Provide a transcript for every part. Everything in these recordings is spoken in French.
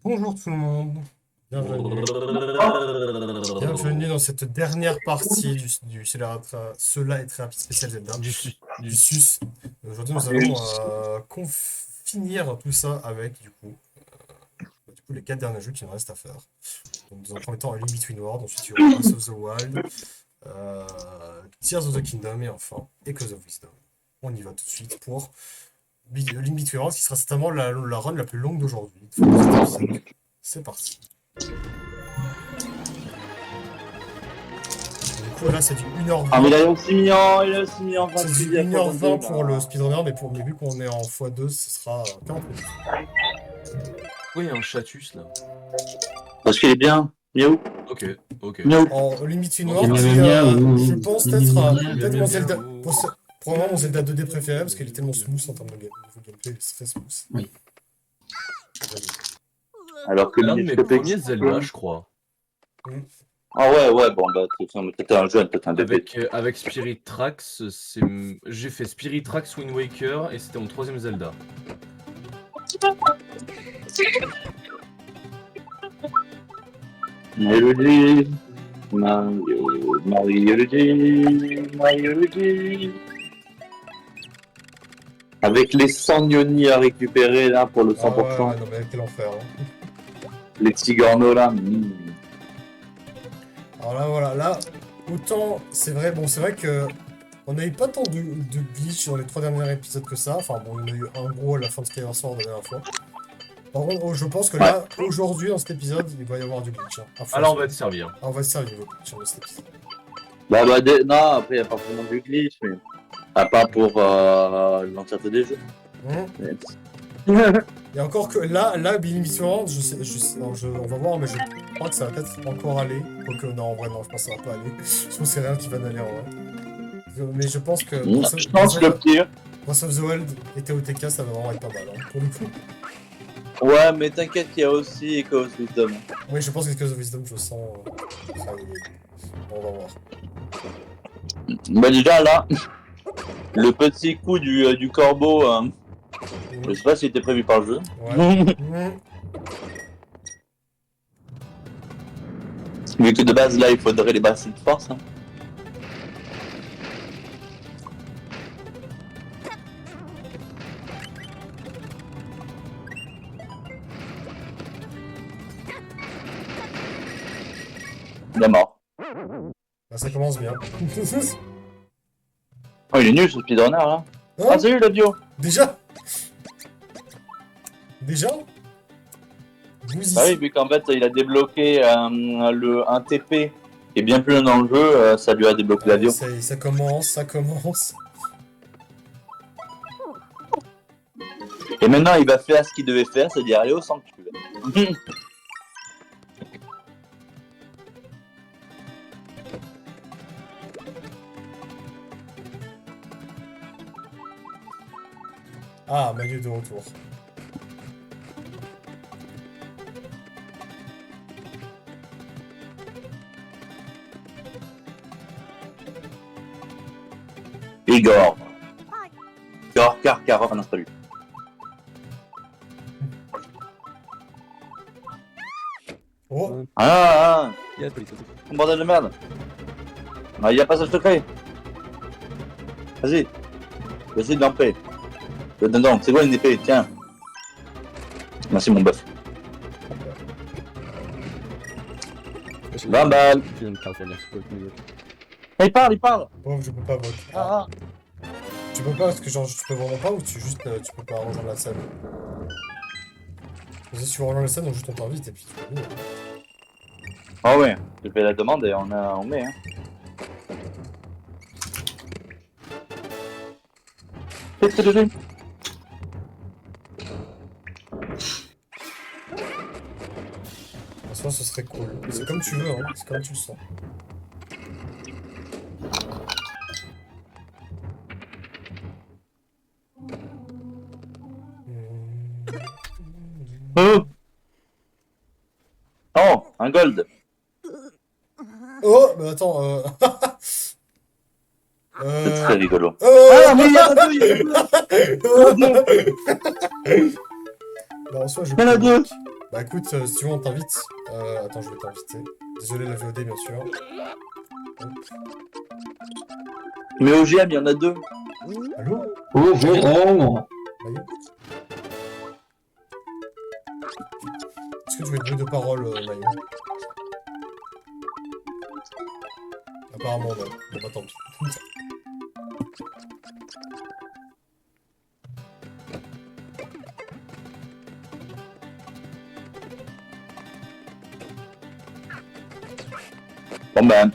Bonjour tout le monde, bienvenue. Bienvenue dans cette dernière partie du Cela est très rapide spécial Zelda, du SUS. Aujourd'hui nous allons finir tout ça avec les 4 derniers jeux qui nous restent à faire. Donc, dans un premier temps, A Link Between Worlds, ensuite il y aura Breath of the Wild, euh, Tears of the Kingdom et enfin Echoes of Wisdom. On y va tout de suite pour Link Between Worlds qui sera certainement la run la plus longue d'aujourd'hui. C'est parti. Du coup, là, c'est du 1h20. Ah, mais il a aussi mis en, C'est du 1h20 pour le speedrunner, mais vu qu'on est en x2, ce sera 40 minutes. Oui, il y a un chatus là. Parce qu'il est bien. Miaou. Ok. Miaou. En Link Between Ok, Worlds, je pense peut-être mon Zelda. miaou. Probablement mon Zelda 2D préféré, parce qu'il est tellement smooth en termes de gameplay, c'est très smooth. Oui. Alors que L'un de lui, mes premiers Zelda, je crois. Ah ouais, bon, bah, t'étais un jeune, peut-être un bébé. Avec Spirit Tracks, j'ai fait Spirit Tracks Wind Waker et c'était mon troisième Zelda. Luigi. Mario Luigi. Avec les 100 Yoni à récupérer là pour le 100%. Ah ouais, non mais quel enfer. Hein. Les Tigorno là. Alors là, voilà, là, autant, c'est vrai que on n'a eu pas tant de glitch dans les 3 derniers épisodes que ça. Enfin bon, il y en a eu un gros à la fin de Skyward Sword la dernière fois. Par contre, je pense que là, aujourd'hui, dans cet épisode, il va y avoir du glitch. Hein. Alors on va te servir. Ah, on va se servir du glitch dans cet épisode. Non, après, il n'y a pas vraiment du glitch, mais. À part pour l'entièreté des jeux. Et encore que là, Billy Mission, on va voir, mais je crois que ça va peut-être encore aller. Quoique, non, en vrai, non, je pense que ça va pas aller. Je pense qu'il n'y a rien qui va aller en vrai. Mais je pense que. Je pense que le pire. Breath of the Wild et TOTK, ça va vraiment être pas mal, hein, pour le coup. Ouais, mais t'inquiète, il y a aussi Echo of Wisdom. Oui, je pense que Echoes of Wisdom, je sens. On va voir. Bah, déjà là, le petit coup du corbeau, je sais pas s'il était prévu par le jeu. Ouais. Vu que de base là, il faudrait les basses de force. Hein. Il est mort. Bah, ça commence bien. Oh, il est nul ce speedrunner là. Hein Ah, salut l'audio. Déjà Vous y Bah oui, vu qu'en fait il a débloqué un TP qui est bien plus loin dans le jeu, ça lui a débloqué l'avion. Ça commence. Et maintenant il va faire ce qu'il devait faire, c'est-à-dire aller au sanctuaire. Ah, Manu de retour. Igor. Car, non, salut. Oh, Bordel de merde. Ah, il y a passage secret. Vas-y. Vas-y, d'empêcher. Donc, c'est quoi une épée? Tiens. Merci mon bœuf. 20 balles. Il parle. pauvre, je peux pas voter. Ah. Tu peux pas parce que genre tu peux vraiment pas ou tu peux pas rejoindre la scène. Si tu veux rejoindre la scène, on juste on t'invite et puis tu peux venir. Ah ouais, je fais la demande et on met. Hein. Qu'est-ce que tu fais? En soi, ce serait cool. C'est comme tu veux, hein. C'est comme tu le sens. Oh, un gold. Oh, mais attends, C'est très rigolo. Oh, Ah, mais il y en a deux, il y en a deux. Bah, en soi, je Il y en a deux. Bah écoute, si tu veux, on t'invite. Attends, je vais t'inviter. Désolé, la VOD, bien sûr. Hop. Mais OGM, il y en a deux. Allô? Oh. Maillot? Est-ce que tu veux une bruit de parole, Maillot? Apparemment, non. Bon, bah tant pis. Bon ben,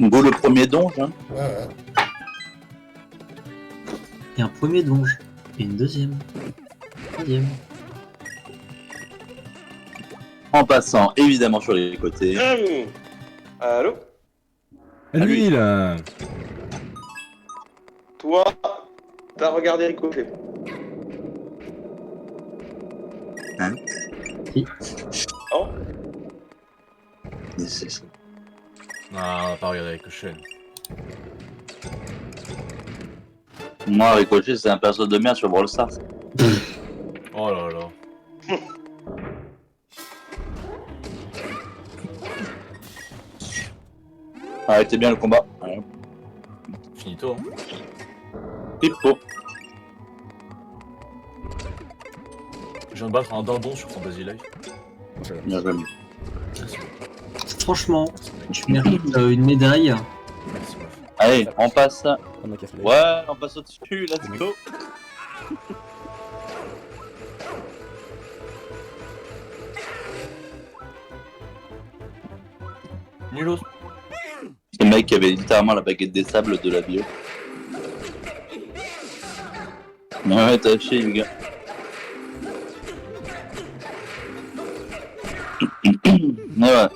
go le premier donge. Hein. Ouais. Et un premier donge. Et une deuxième. Troisième. En passant évidemment sur les côtés. Allô? Lui, là. Toi, t'as regardé Ricochet. Hein? Si. Oh? Ah, on va pas regarder avec Ricochet. Moi, Ricochet, c'est un perso de merde sur Brawl Stars. Oh là là. Arrêtez bien le combat. Ouais. Finito. Hein. Pipo. Je viens de battre un dindon sur Fantasy Life. Bien joué. Merci. Franchement, tu mérites une médaille. Merci, meuf. Allez, on passe. Ouais, on passe au-dessus, let's go. Nulos. Le mec qui avait littéralement la baguette des sables de la bio. Ouais, t'as chier, les gars. Mais ouais.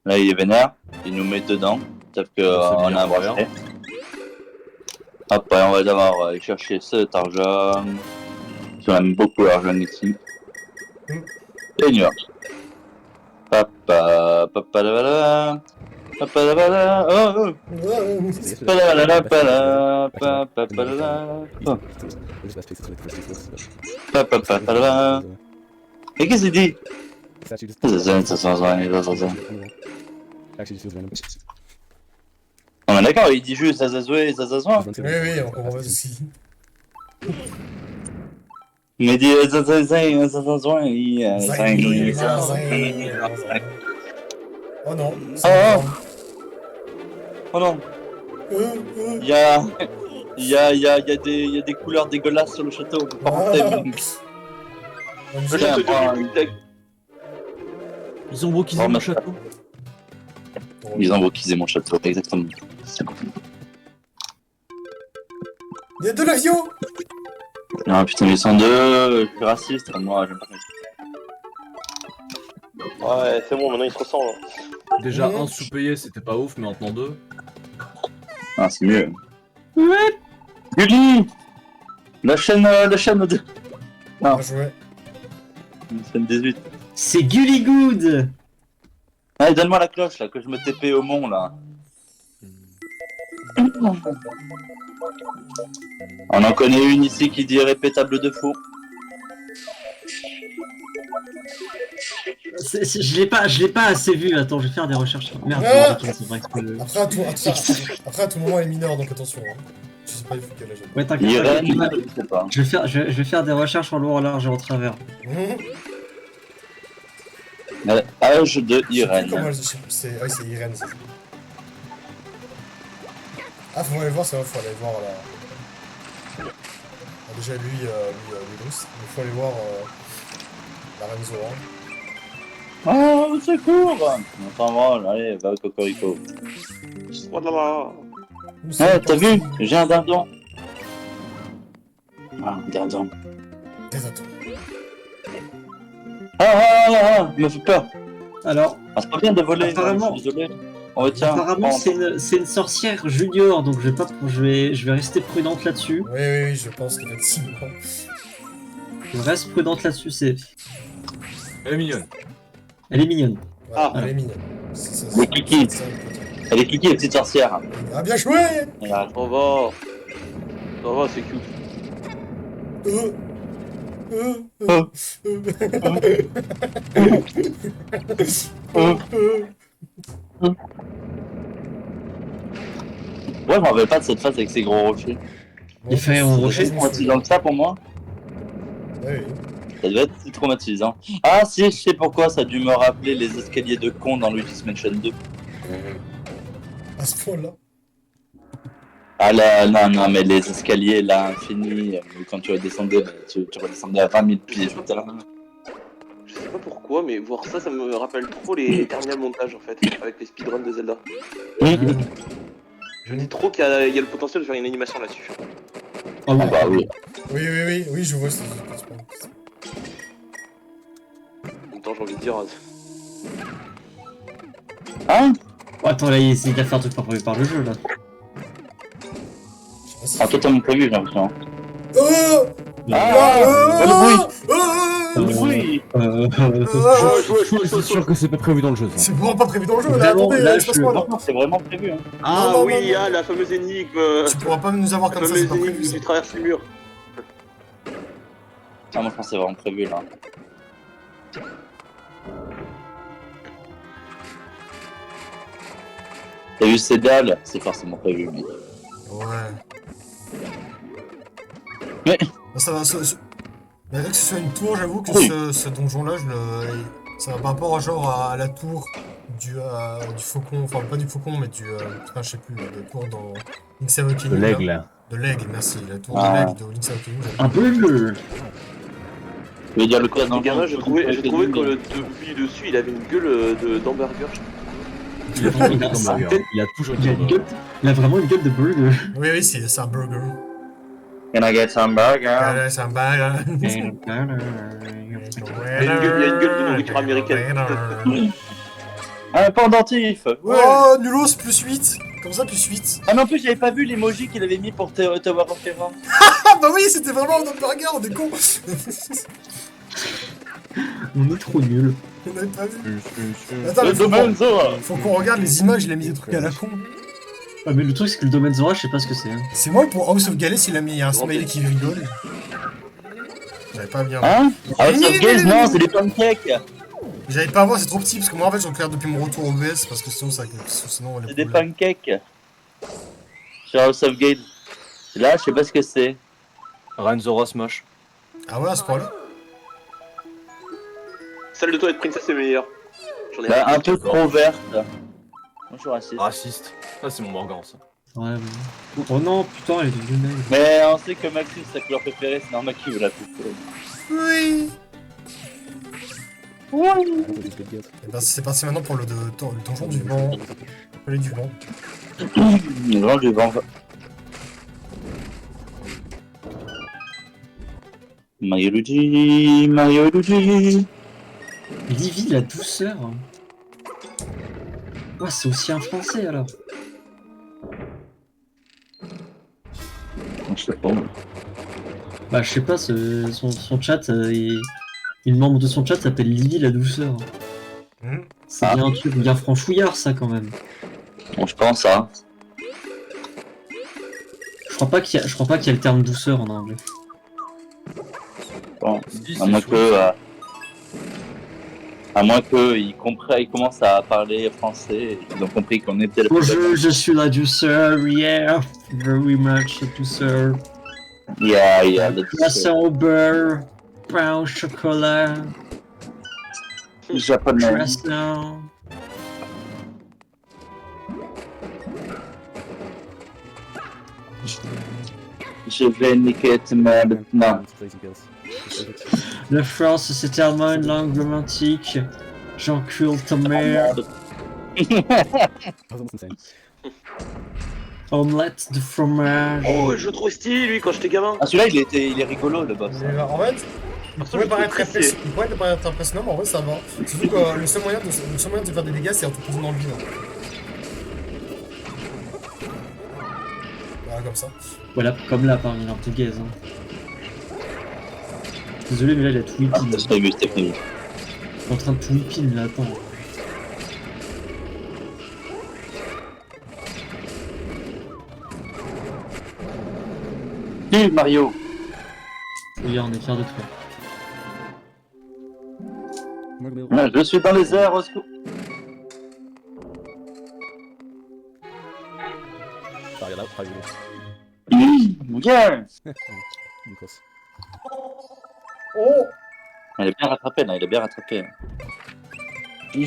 Là, il est vénère. Il nous met dedans. Sauf que on a un bracelet. Après, on va devoir aller chercher cet argent. On aime beaucoup l'argent ici. Et New York. Papa, papa la la. Papa la la. Oh, oh. Papa la la pala. Papa la la. Papa la la. Et qu'est-ce qu'il dit? On est d'accord, il dit juste Zazazoué, Zazazouin. Oui, on comprend pas aussi. Il dit Zazazouin, Zazazouin, Oh non. Oh non, il y a des couleurs dégueulasses sur le château, on peut pas rentrer. Ils ont wokisé mon château. Ils ont wokisé mon château, exactement. Il y a de l'avion. Ah putain, ils sont deux, je suis raciste, moi j'aime pas ça. Ouais, c'est bon, maintenant ils se ressemblent. Déjà, un sous-payé, c'était pas ouf, mais maintenant deux. Ah, c'est mieux. Ouais. Gulli, la chaîne de... Non, Bien joué. la chaîne 18. C'est Gully Good. Allez, donne-moi la cloche là, que je me TP au mont là. On en connaît une ici qui dit répétable de fou. Je l'ai pas assez vu. Attends, je vais faire des recherches. Merde, Ah c'est vrai que... Après, à tout moment, elle est mineure, donc attention. Hein. Je sais pas du tout quel âge elle a. Ouais, t'inquiète. Irène, t'inquiète. je sais pas. Je vais faire des recherches en long, en large et en travers. Âge de Je sais plus comment Irène. elle c'est Irène, c'est ça. Ah, faut aller voir, c'est vrai, faut aller voir la... Ah, déjà, lui, Bruce. Il faut aller voir la reine Zoran. Oh, au secours! On s'en va, allez, va au cocorico. Oh là là. Ouais, t'as vu? J'ai un dindon. Ah, un dindon. Attends. Il me fait peur. Alors, Ah, c'est pas bien de voler, Apparemment- je suis désolé. On retient. apparemment, c'est une sorcière junior, donc je vais rester prudente là-dessus. Oui, je pense qu'effectivement. Je reste prudente là-dessus. Elle est mignonne. Elle est mignonne. Voilà, Ah. elle est mignonne. Les kikis. Elle est kiki, la petite sorcière. Ah, bien joué. Voilà. Ça va, c'est cute. Ouais, je me rappelle pas de cette phase avec ces gros rochers. Il fait un rocher. C'est traumatisant que ça pour moi. Ouais, Ça devait être si traumatisant. Ah si, je sais pourquoi, ça a dû me rappeler les escaliers de con dans Luigi's Mansion 2. à ce point-là. Ah là, non, mais les escaliers là, infinis, quand tu redescendais, bah, tu redescendais à 20 000 pieds, j'étais là. Je sais pas pourquoi, mais voir ça, ça me rappelle trop les terminal montage en fait, avec les speedruns de Zelda. Je me dis trop qu'il y a le potentiel de faire une animation là-dessus. Ah oui. Ah bah oui. Oui, je vois ce En même temps, j'ai envie de dire. Hein? Oh, attends, là, il essaie de faire un truc pas prévu par le jeu, là. Ah, totalement prévu, j'ai l'impression. Oh Le bruit! Je suis sûr que c'est pas prévu dans le jeu, ça. C'est vraiment pas prévu dans le jeu, là, Vraiment, attendez, là, c'est pas ce point-là. Non, c'est vraiment prévu, hein. Ah non, oui, non. ah, la fameuse énigme. Tu pourras pas nous avoir La comme ça, c'est fameuse pas énigme prévu où ça. tu traverses le mur. Ah, moi je pense que c'est vraiment prévu, là. T'as vu ces dalles? C'est forcément prévu, mec. Ouais. Mais- Bah, ça va, malgré que ce soit une tour, j'avoue que Oui. ce donjon-là, ça va par rapport à genre à la tour du faucon, enfin pas du faucon, mais putain, je sais plus, la tour dans Link's Awakening. De là. l'aigle, là. De l'aigle, merci, la tour Ah. de l'aigle de Link's Awakening. Un peu le. Tu veux dire le code Le gamin, j'ai trouvé que depuis dessus, il avait une gueule d'hamburger. Il a vraiment- il a- Comme burger. Il a toujours il a une gueule- il a vraiment une gueule de burger. Oui, c'est un burger. Can I get some burger? Ah, c'est un burger. Il y a une gueule de nourriture américaine. Un pendentif! Ouais! Oh, nulos, plus 8. Comme ça, plus 8. Ah mais en plus j'avais pas vu l'emoji qu'il avait mis pour Tower of Terror. Ah bah oui, c'était vraiment un burger, on est con. On est trop nuls. On avait pas vu. Attends, mais Le domaine Zora! faut qu'on regarde les images, il a mis des trucs à la con. Ah, mais le truc, c'est que le domaine Zora, je sais pas ce que c'est. Hein. C'est moi pour House of Gales, il a mis un smiley qui rigole. J'avais pas bien. Hein? House of Gaze, non, c'est des pancakes! J'avais pas à voir, c'est trop petit parce que moi en fait je regarde depuis mon retour au BS parce que sinon ça. Sinon, C'est des pancakes! Sur House of Gaze. Là, je sais pas ce que c'est. Ranzora Smash. Ah ouais, à ce point-là. Celle de toilette princesse est meilleure. J'en ai Bah, un. un peu trop verte. Moi je suis raciste. Raciste. Ça, c'est mon organ, ça. Ouais, ouais. Oh non, putain, elle est devenue maigre. Mais on sait que Maxime, sa couleur préférée, c'est normal qu'il veut la poupée. Oui. Et ben c'est parti maintenant pour le donjon du vent. Le palais du vent. Le grand du vent. Mario Luigi, Mario Luigi. Livy, la douceur. Ouais, c'est aussi un français alors. Je sais pas. Bah, je sais pas, son chat, une membre de son chat s'appelle Livy, la douceur. C'est bien un truc bien franchouillard, ça quand même. Bon, je pense, hein. Je crois pas qu'il y a le terme douceur en anglais. Bon, Si, à moins c'est que. À moins qu'ils commencent à parler français, ils ont compris qu'on était le Bonjour, je suis la douceur, yeah, very much la douceur. Yeah, le Croissant au beurre, pain au chocolat, japonais. croissant. Je vais niquer ta mère maintenant. La France, c'est tellement une langue romantique. J'encule ta mère. Omelette de fromage. Oh, je le trouve stylé lui quand j'étais gamin. Ah, celui-là, il est rigolo, le boss. En fait, il pourrait paraître impressionnant, mais en vrai ça va. Surtout que le seul moyen de se faire des dégâts, c'est en te posant dans le vide. Voilà, comme ça. Voilà, comme là parmi l'orthogaise. Hein. Désolé, mais là il a tout Ah, whipping. c'était prévu, c'était prévu. Il est en train de tout whipping là, attends. Mario. Oui, on est fiers de toi. Je suis dans les airs, au secours. Yeah. Oh! Il est bien rattrapé là, il est bien rattrapé. Et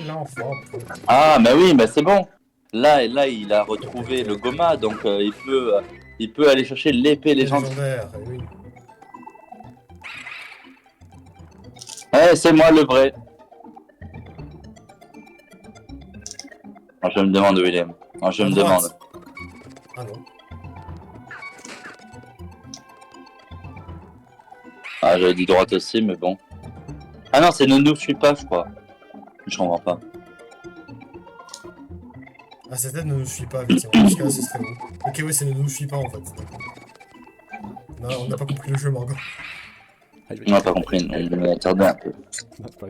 l'enfant. Ah, bah oui, bah c'est bon. Là, il a retrouvé le Goma, donc il peut aller chercher l'épée légendaire. Légendaire, oui. Ouais, c'est moi le vrai. Ah, je me demande où il est. Ah, je À me droite. demande. Ah non. Ah, j'avais dit droite aussi, mais bon. Ah non, c'est ne nous suis pas, je crois. Je comprends pas. Ah, cette tête ne nous suit pas, effectivement. Parce que là, ce serait bon. Ok, oui, c'est ne nous suit pas en fait. Non, on n'a pas compris le jeu, Morgan. On n'a pas compris, on m'a attardé un peu.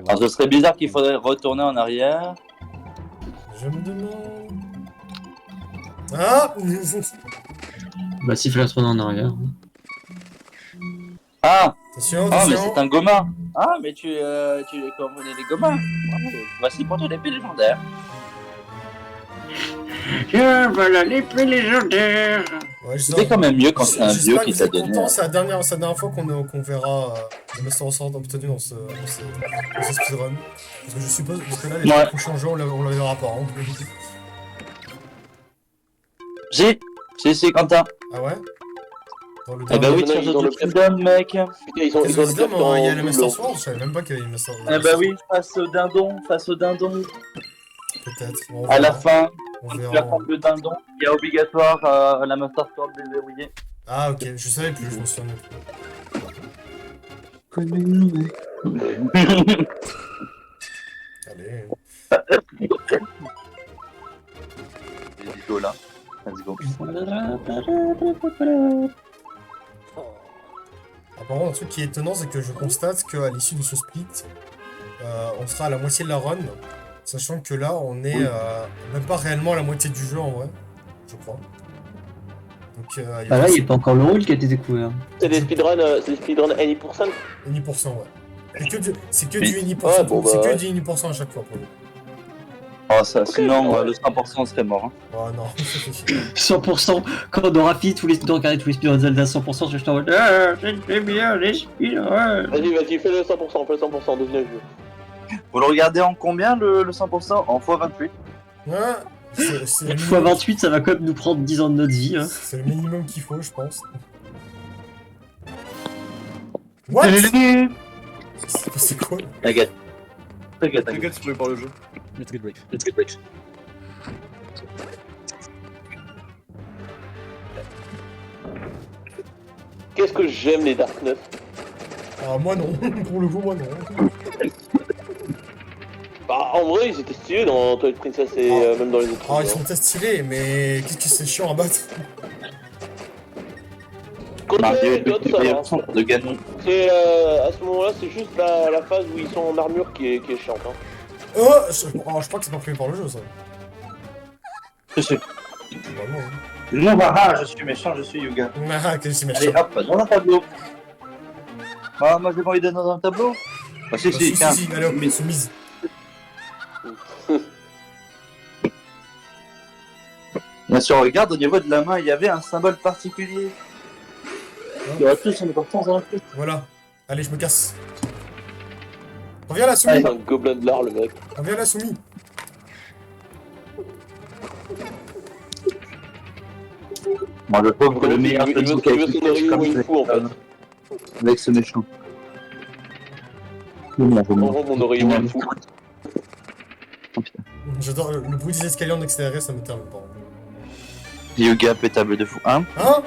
Alors, ce serait bizarre qu'il faudrait retourner en arrière. Je me demande. Ah! Bah, s'il fallait retourner en arrière. Ah! Attention, Ah, mais attention! c'est un Goma! Ah, mais tu comprenais les Gomas! Bravo. Voici pour toi l'épée légendaire! Voilà l'épée légendaire. Ouais, je C'est quand même mieux quand c'est un vieux j'espère que qui vous t'a êtes donné. contents, c'est la dernière fois qu'on verra le Master Sword obtenu dans ce speedrun. Parce que je suppose, parce que là, les Ouais. prochains jeux, on le verra pas. Hein. Si, Quentin! Ah ouais? Dans le Eh ben oui, Non, Tears ils of ont the le Kingdom, mec! Putain, ils ont le Désolé, craft il y a en le double, Master en Sword, plus. je savais même pas qu'il y avait le Master Sword. Eh ben oui, face au dindon! Peut-être. On À la verra. fin, On tu verra. apprends le dindon, il y a obligatoire la Master Sword déverrouillée. Ah ok, je savais plus, je m'en souviens plus. Allez. Les vidéos là. Let's go. Apparemment, un truc qui est étonnant, c'est que je constate qu'à l'issue de ce split, on sera à la moitié de la run, sachant que là, on est même pas réellement à la moitié du jeu en vrai, je crois. Donc, il y a Bah là, il n'y a pas encore le rôle qui a été découvert. C'est des speedruns any%. 10%, ouais. C'est que du 10%, Ouais, bon, bah, c'est que ouais. du 10% à chaque fois pour nous. Oh, ça, sinon, ouais. le 100% serait mort. Hein. Oh non, ça fait chier. 100%, quand on aura fini de regarder tous les speedruns de Zelda 100%, je suis en mode ah, j'aime bien les speedruns. Vas-y, fais le 100%, devenez vieux. Vous le regardez en combien le 100%? En x28. Ouais, c'est le Fois minimum. 28, ça va quand même nous prendre 10 ans de notre vie. Hein. C'est le minimum qu'il faut, je pense. What? C'est quoi? T'inquiète. T'inquiète, si tu veux par le jeu. Let's get break. Qu'est-ce que j'aime les Dark Knight. Ah, moi non, pour le coup, moi non. Bah, en vrai, ils étaient stylés dans Twilight Princess et même dans les autres. Ah, ils sont très stylés, mais qu'est-ce que c'est chiant à battre. Côté Mario est Dot, le ça va. meilleur centre de Ganon. C'est à ce moment-là, c'est juste la phase où ils sont en armure qui est chiante. Hein. Oh, je crois que c'est pas prévu par le jeu, ça. Je suis. Vraiment, hein. Non, bah, je suis méchant, je suis Yuga. Ah, que c'est Allez, méchant. hop, dans un tableau. Ah, moi j'ai pas envie d'être dans un tableau. Ah, si, Si, tiens. si, allez hop, soumise. Bien sûr, regarde, au niveau de la main, il y avait un symbole particulier. Il y aurait plus son importance dans le truc. Voilà. Allez, je me casse. Reviens là, soumis. C'est un gobelin de l'art, le mec. Reviens là, soumis. Moi, je trouve que le meilleur Il veut jeu son Ryu Winfu, en fait. avec ce méchant. En gros, mon Ryu Winfu. J'adore le bruit des escaliers en extérieur, ça me termine pas. Yuga pétable de fou. Hein? Hein?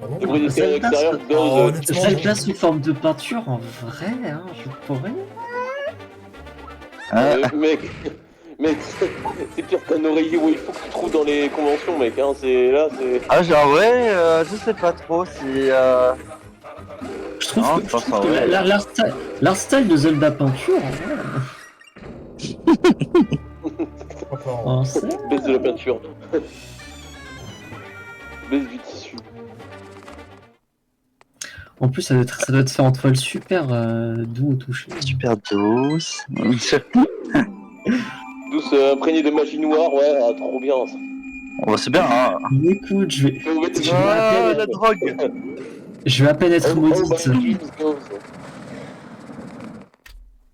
Pardon? Le bruit des escaliers extérieurs Oh, dose. honnêtement, Cette classe sous forme de peinture, en vrai, hein, je pourrais. Mec, c'est pire qu'un oreiller Winfu que tu trouves dans les conventions, mec. Hein. C'est là, c'est. Ah, genre, ouais, je sais pas trop si. Je trouve Non, que, je je pense trouve en que vrai. l'art style de Zelda peinture, en vrai, pourquoi pas, hein. en vrai, Baisse de la peinture. Baisse du tissu. En plus, ça doit te faire une toile super doux au toucher. Super douce. Douce, imprégnée de magie noire, ouais, trop bien ça. Oh, c'est bien, hein. Écoute, je vais Ah, la drogue. à peine être maudite.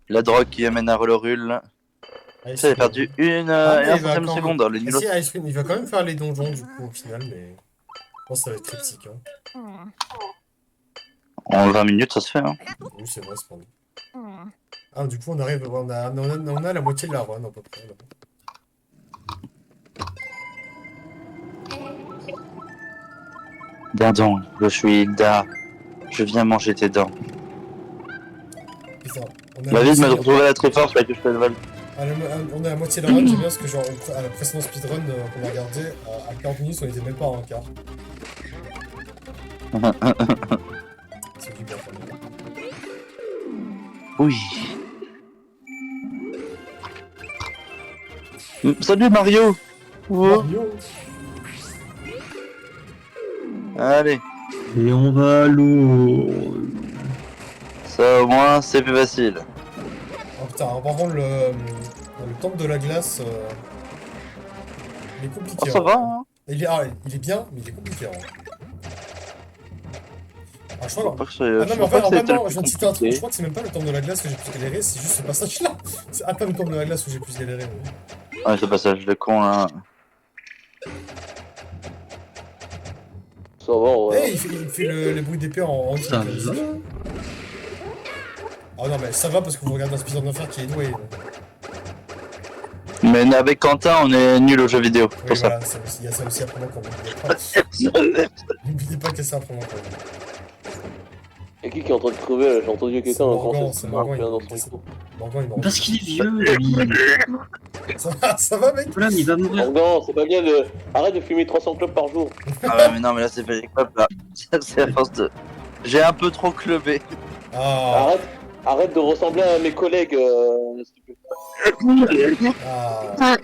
La drogue qui amène à Relorul. Ice Ça, j'ai Cream. perdu une Ah, mais et un il va centième quand seconde. même- Le Ah, nul. si, Ice Cream, il va quand même faire les donjons du coup au final, mais je pense que ça va être critique. Hein. En 20 minutes, ça se fait, hein. Oui, c'est vrai, cependant. Ah, du coup, on arrive, on a la moitié de la run à peu près. Là. Dindon, je suis Hilda. Je viens manger tes dents. Putain, on a Ma vie de me moitié- retrouver là très fort, c'est que je fais le vol. on est à moitié de la run, j'aime bien parce que genre à la précédente speedrun qu'on a regardé, à 40 minutes on était même pas à un quart. C'est du bien quand même. Oui. Salut Mario. Oh. Mario. Allez, Et on va à l'eau. ça au moins c'est plus facile. Oh putain, par contre le temple de la glace, il est compliqué. Oh, ça va, hein. Il est bien, mais il est compliqué. Ah, je crois Pas que c'est- Ah non, mais en je crois fait, que c'était le je plus viens de citer un truc, je compliqué. crois que c'est même pas le temple de la glace que j'ai plus galéré, c'est juste ce passage-là. C'est à peine le temple de la glace où j'ai plus galéré. Mais... Ouais, ce passage de con là. Ça va, ouais. Eh, il fait les bruits d'épée en Ça rythme. va. Ah non, mais ça va parce que vous regardez un speedrun d'enfer qui est doué. donc. Mais avec Quentin, on est nul aux jeux vidéo. Oui, Pour ça. voilà, il y a ça aussi à prendre en compte. N'oubliez pas qu'il y a ça à prendre en compte. Y'a qui est en train de crever là? J'ai entendu quelqu'un C'est Morgan, commencer c'est à Morgan, dans il- son micro. Morgan, il m'en Parce qu'il est vieux, lui. ça va, mec? Voilà, mais il va mourir. Morgan, c'est pas bien de. Arrête de fumer 300 clubs par jour. Ah ouais, mais non, mais là c'est pas les clubs là. C'est à force de. J'ai un peu trop clubé. Ah, Arrête de ressembler à mes collègues, s'il te plaît. ah.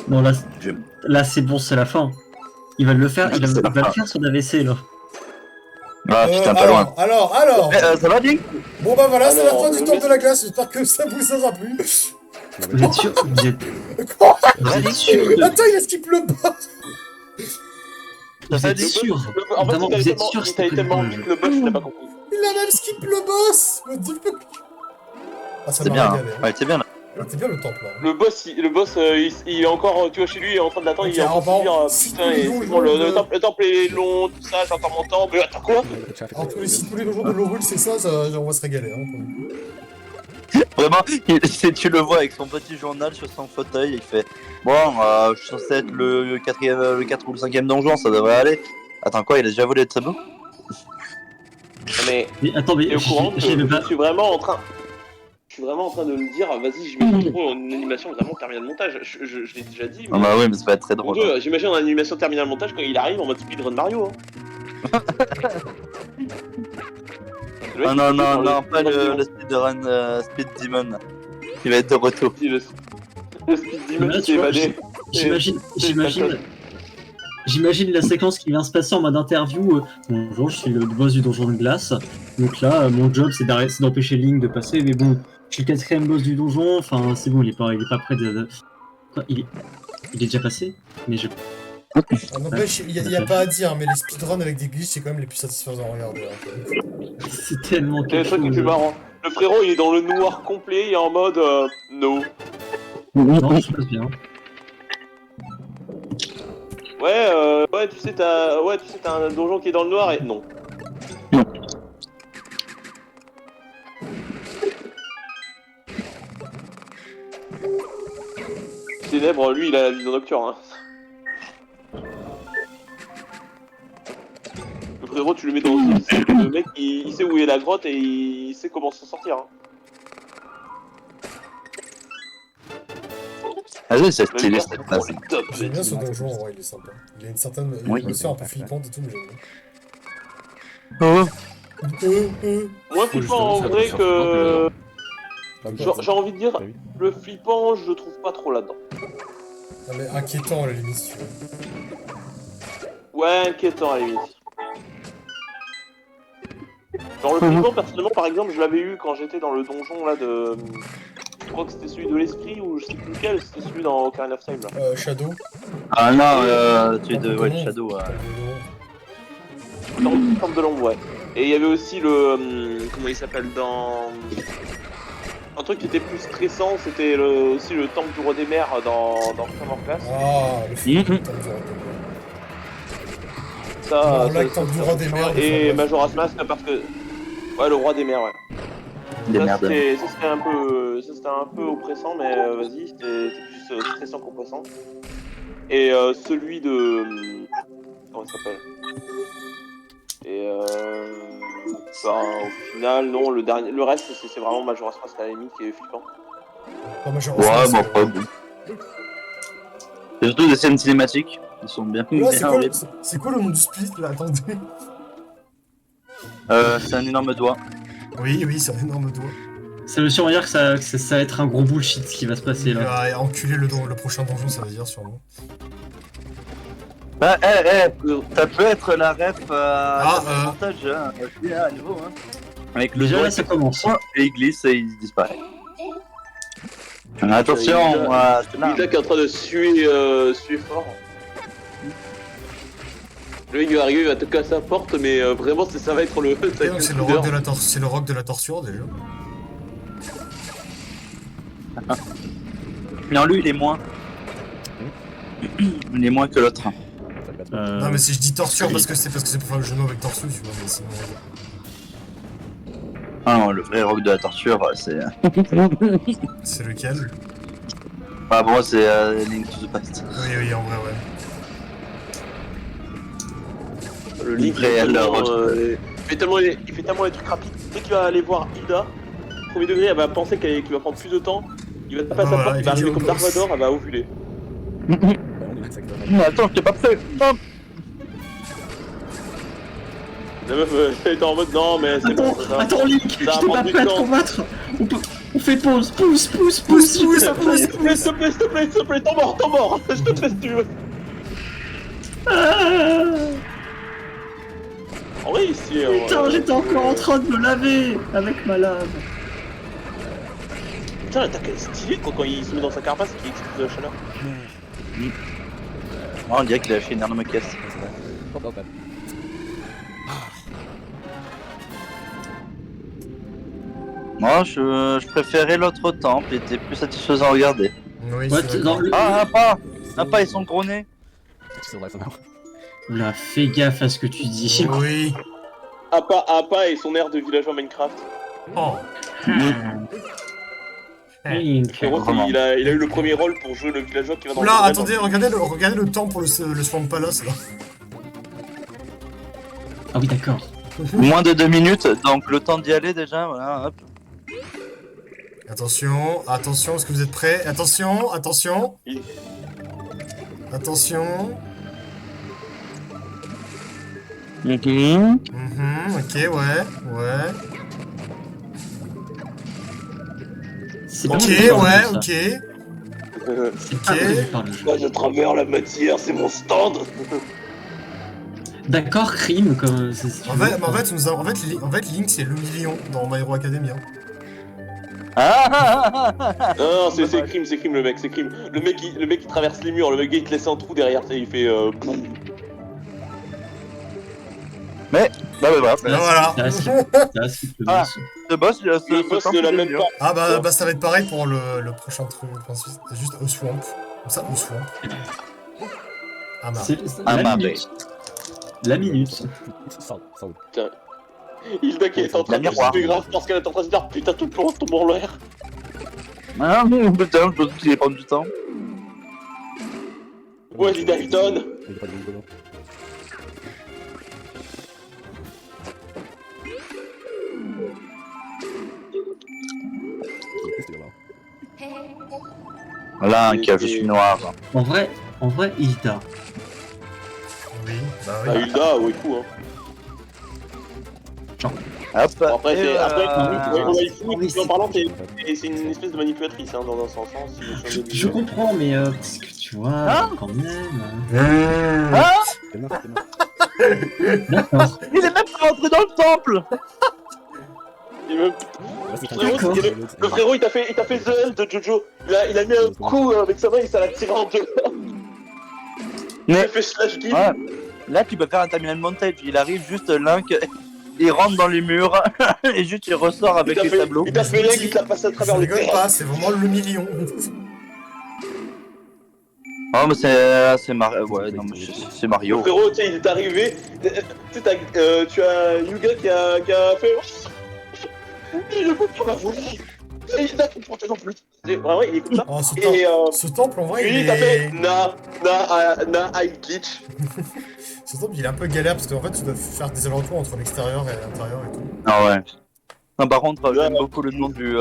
Non, là c'est bon, c'est la fin. Il va le faire, il C'est la va le fin. faire son AVC, là. Ah putain, pas loin. Alors. Ça va, Ding? Bon bah voilà, c'est la Alors, fin du le temple mec- de la glace, j'espère que ça vous aura plu. Vous êtes sûr Vous êtes, Quoi? vous êtes sûr de... Attends, il a skip le boss. Vous êtes dit- sûr En fait, Vraiment, il vous êtes t'avait sûr que tellement, c'était tellement pas vite le boss, je l'ai pas compris. Il a même skip le boss. What the fuck? Ah, ça C'est m'a bien, hein. régalé. Ouais, c'est bien là. C'était bien le temple là. Le boss, il est encore, tu vois, chez lui, il est en train de l'attendre, Ok, il est en train de se alors, dire, si putain, tous les et jours, c'est ils bon, vont le temple est long, tout ça, j'entends mon temps, mais attends quoi? Alors tous les jours de l'Orul, c'est ça, on va se régaler. Hein, Vraiment, tu le vois avec son petit journal sur son fauteuil, il fait bon, je suis censé être le 4 ou le 5ème donjon, ça devrait aller. Attends quoi, il a déjà volé le très beau? Mais Mais attends, mais t'es au courant que je savais pas... je suis vraiment en train de me dire, vas-y, je mets trop une animation vraiment terminal montage. Je l'ai déjà dit, Ah mais bah oui, mais ça va être très mon drôle. dieu, j'imagine en animation terminal montage quand il arrive en mode speedrun Mario. Hein. Le mec, Ah il non, fait non, dans non, pas le vidéo. speedrun Speed Demon. Il va être de retour. Si, le speed demon Là, qui tu s'est vois, évadé. J'imagine la séquence qui vient se passer en mode interview. Bonjour, je suis le boss du donjon de glace. Donc là, mon job, c'est d'empêcher Link de passer. Mais bon, je suis le 4ème boss du donjon. Enfin, c'est bon, il est pas prêt de... Quoi, il est déjà passé. Mais je... N'empêche, il y a pas à dire, mais les speedruns avec des glitches, c'est quand même les plus satisfaisants à regarder. Hein. C'est tellement C'est le quelque truc le chose. plus marrant. Le frérot, il est dans le noir complet, il est en mode no. Non, ça se passe bien. Ouais, tu sais, t'as un donjon qui est dans le noir et non. Ténèbres, lui, il a la vision nocturne. Hein. Le frérot, tu le mets dans le mec, il sait où est la grotte et il sait comment s'en sortir. Hein. Ah oui, c'est Même stylé pas, cette place. c'est top. J'aime bien ce donjon, en vrai, il est sympa. Il a une certaine Oui. atmosphère un peu flippante et tout, mais j'aime bien. Oh. Moins flippant en vrai que. D'accord. J'ai envie de dire, le flippant, je le trouve pas trop là-dedans. Non, mais inquiétant à la limite, si tu veux. Ouais, inquiétant à la limite. Genre le fripon, personnellement, par exemple, je l'avais eu quand j'étais dans le donjon là de... Je crois que c'était celui de l'esprit ou je sais plus lequel, c'était celui dans Ocarina of Time là. Shadow. Ah non, tu es de Temple ouais, Shadow. Dans le temple de l'ombre, ouais. Et il y avait aussi le... comment il s'appelle dans... Un truc qui était plus stressant, c'était aussi le temple du roi des mers dans Return of Class. Ah, le film. Temple du roi des mers. Ça, Alors là, Temple du roi des mers. et Majora's Mask parce que... Ouais, le roi des mers, ouais. Des Ça, merdes. c'était un peu oppressant, mais vas-y, c'était plus stressant qu'oppressant. Et celui de... comment il s'appelle? Et au final, non, le reste, c'est vraiment Majora's Mask à la limite qui est flippant. Oh, Majora's Ouais, Mask, mais pas bon. C'est surtout des scènes cinématiques. Ils sont bien. Là, c'est bien quoi, horribles. c'est quoi le nom du split là? Attendez. C'est un énorme doigt. Oui, oui, c'est un énorme doigt. Ça veut sûrement dire que ça va être un gros bullshit ce qui va se passer Il là. va enculer le prochain donjon, ça veut dire sûrement. Bah, ça peut être la ref montage, hein, à nouveau, hein. Avec le Déjà doigt là ça commence. et il glisse et il disparaît. Attention, c'est là. Hilda qui est en train de suer fort. Le mec il va arriver, il va te casser la porte, mais vraiment ça va être le... ça va être C'est le le coup rock d'heure. c'est le rock de la torture déjà. Non, lui, il est moins. Il est moins que l'autre. Non mais si je dis torture parce que c'est pour faire le genou avec torsu, tu vois, mais sinon... Ah non, le vrai rock de la torture, c'est... C'est lequel? Bah bon, c'est Link to the Past. Oui, oui, en vrai, ouais. Le Link Réel, il fait tellement les trucs rapides. Dès qu'il va aller voir Hilda, premier degré, elle va penser qu'il va prendre plus de temps. Il va taper à sa Voilà, porte, il va il dit arriver au comme Dark boss. Vador, elle va ovuler. Non, attends, je t'ai pas fait. Non. La meuf elle était en mode non mais c'est bon. Attends Link, je t'ai va pas prendre du prêt à te temps. combattre. On fait pause, pousse. S'il te plaît, t'en mort, je te fais si tu veux. En vrai ici... Putain, j'étais encore en train de me laver avec ma lave. Putain l'attaque elle est stylée quoi, quand il se met dans sa carapace et qu'il explose de la chaleur. Oh, on dirait qu'il a fait une énorme caisse. Moi, je préférais l'autre temple, il était plus satisfaisant à regarder. Oui, Ouais, c'est dans vrai. le... Ah, pas, ils sont gros nez. Oula, fais gaffe à ce que tu dis. Oui. Appa et son air de villageois Minecraft. Oh. Link. Et Ross, Vraiment. il a eu le premier rôle pour jouer le villageois qui va dans Oula, le attendez, regardez le temps pour le Swamp Palace là. Ah oui, d'accord. Moins de 2 minutes, donc le temps d'y aller déjà, voilà, hop. Attention, est-ce que vous êtes prêts? Attention. Oui. Attention. Ok, ouais. C'est Ok, pas mal, ouais, ça. ok. C'est pas prévu par le jeu. Moi je travers la matière, c'est mon stand. D'accord, crime comme. En fait, Link c'est le million dans My Hero Academia. Non, c'est crime le mec, c'est crime. Le mec il traverse les murs, le mec il te laisse un trou derrière, il fait boum. Bah voilà. Voilà. Là, c'est le Ah. boss. Le boss, il a Le boss ne l'a même pas. Ah bah ça va être pareil pour le prochain truc. Enfin, c'est juste au swamp. Comme ça, au swamp. Ah bah. C'est Ah, la bah, minute. La minute. Hilda qui est en train de miroir. se grave parce qu'elle est en train de se dire putain tout le monde tombe en l'air. Ah non, putain, je pense qu'il va prendre du temps. Ouais, Hilda il donne. Voilà, un cas, je suis noir. En vrai, Hilda. Oui, bah Ah, oui. Hilda, ouais, coup hein. Hop. Bon, après, et en parlant, c'est une espèce de manipulatrice hein, dans un sens. Hein, si je suis Je comprends, mais parce que tu vois, quand même. Ah, D'accord. il est même pas rentré dans le temple. D'accord. Le frérot, il t'a fait The End de Jojo. Il a mis un coup avec sa main, il s'est tiré en deux. Il Mais a fait slash kill. ouais, là, tu peux faire un terminal montage. Il arrive juste Link, il rentre dans les murs et juste il ressort avec les tableaux. Il t'a fait leg, il t'a passé à travers Je le rigole terrain. pas, c'est vraiment le million. Oh, mais c'est Mario. Ouais, non, mais c'est Mario. Le frérot, tu sais, il est arrivé. Tu sais, tu as Yuga qui a fait. Il ne peut pas voler. Et il a tout porté non plus. Vraiment, il est comme ça. Oh, Et ce temple, en vrai, lui, il il t'a fait. est... I glitch. Ce temple, il est un peu galère, parce qu'en fait, tu dois faire des allers-retours entre l'extérieur et l'intérieur et tout. Ah ouais. Non, par contre, j'aime beaucoup le nom du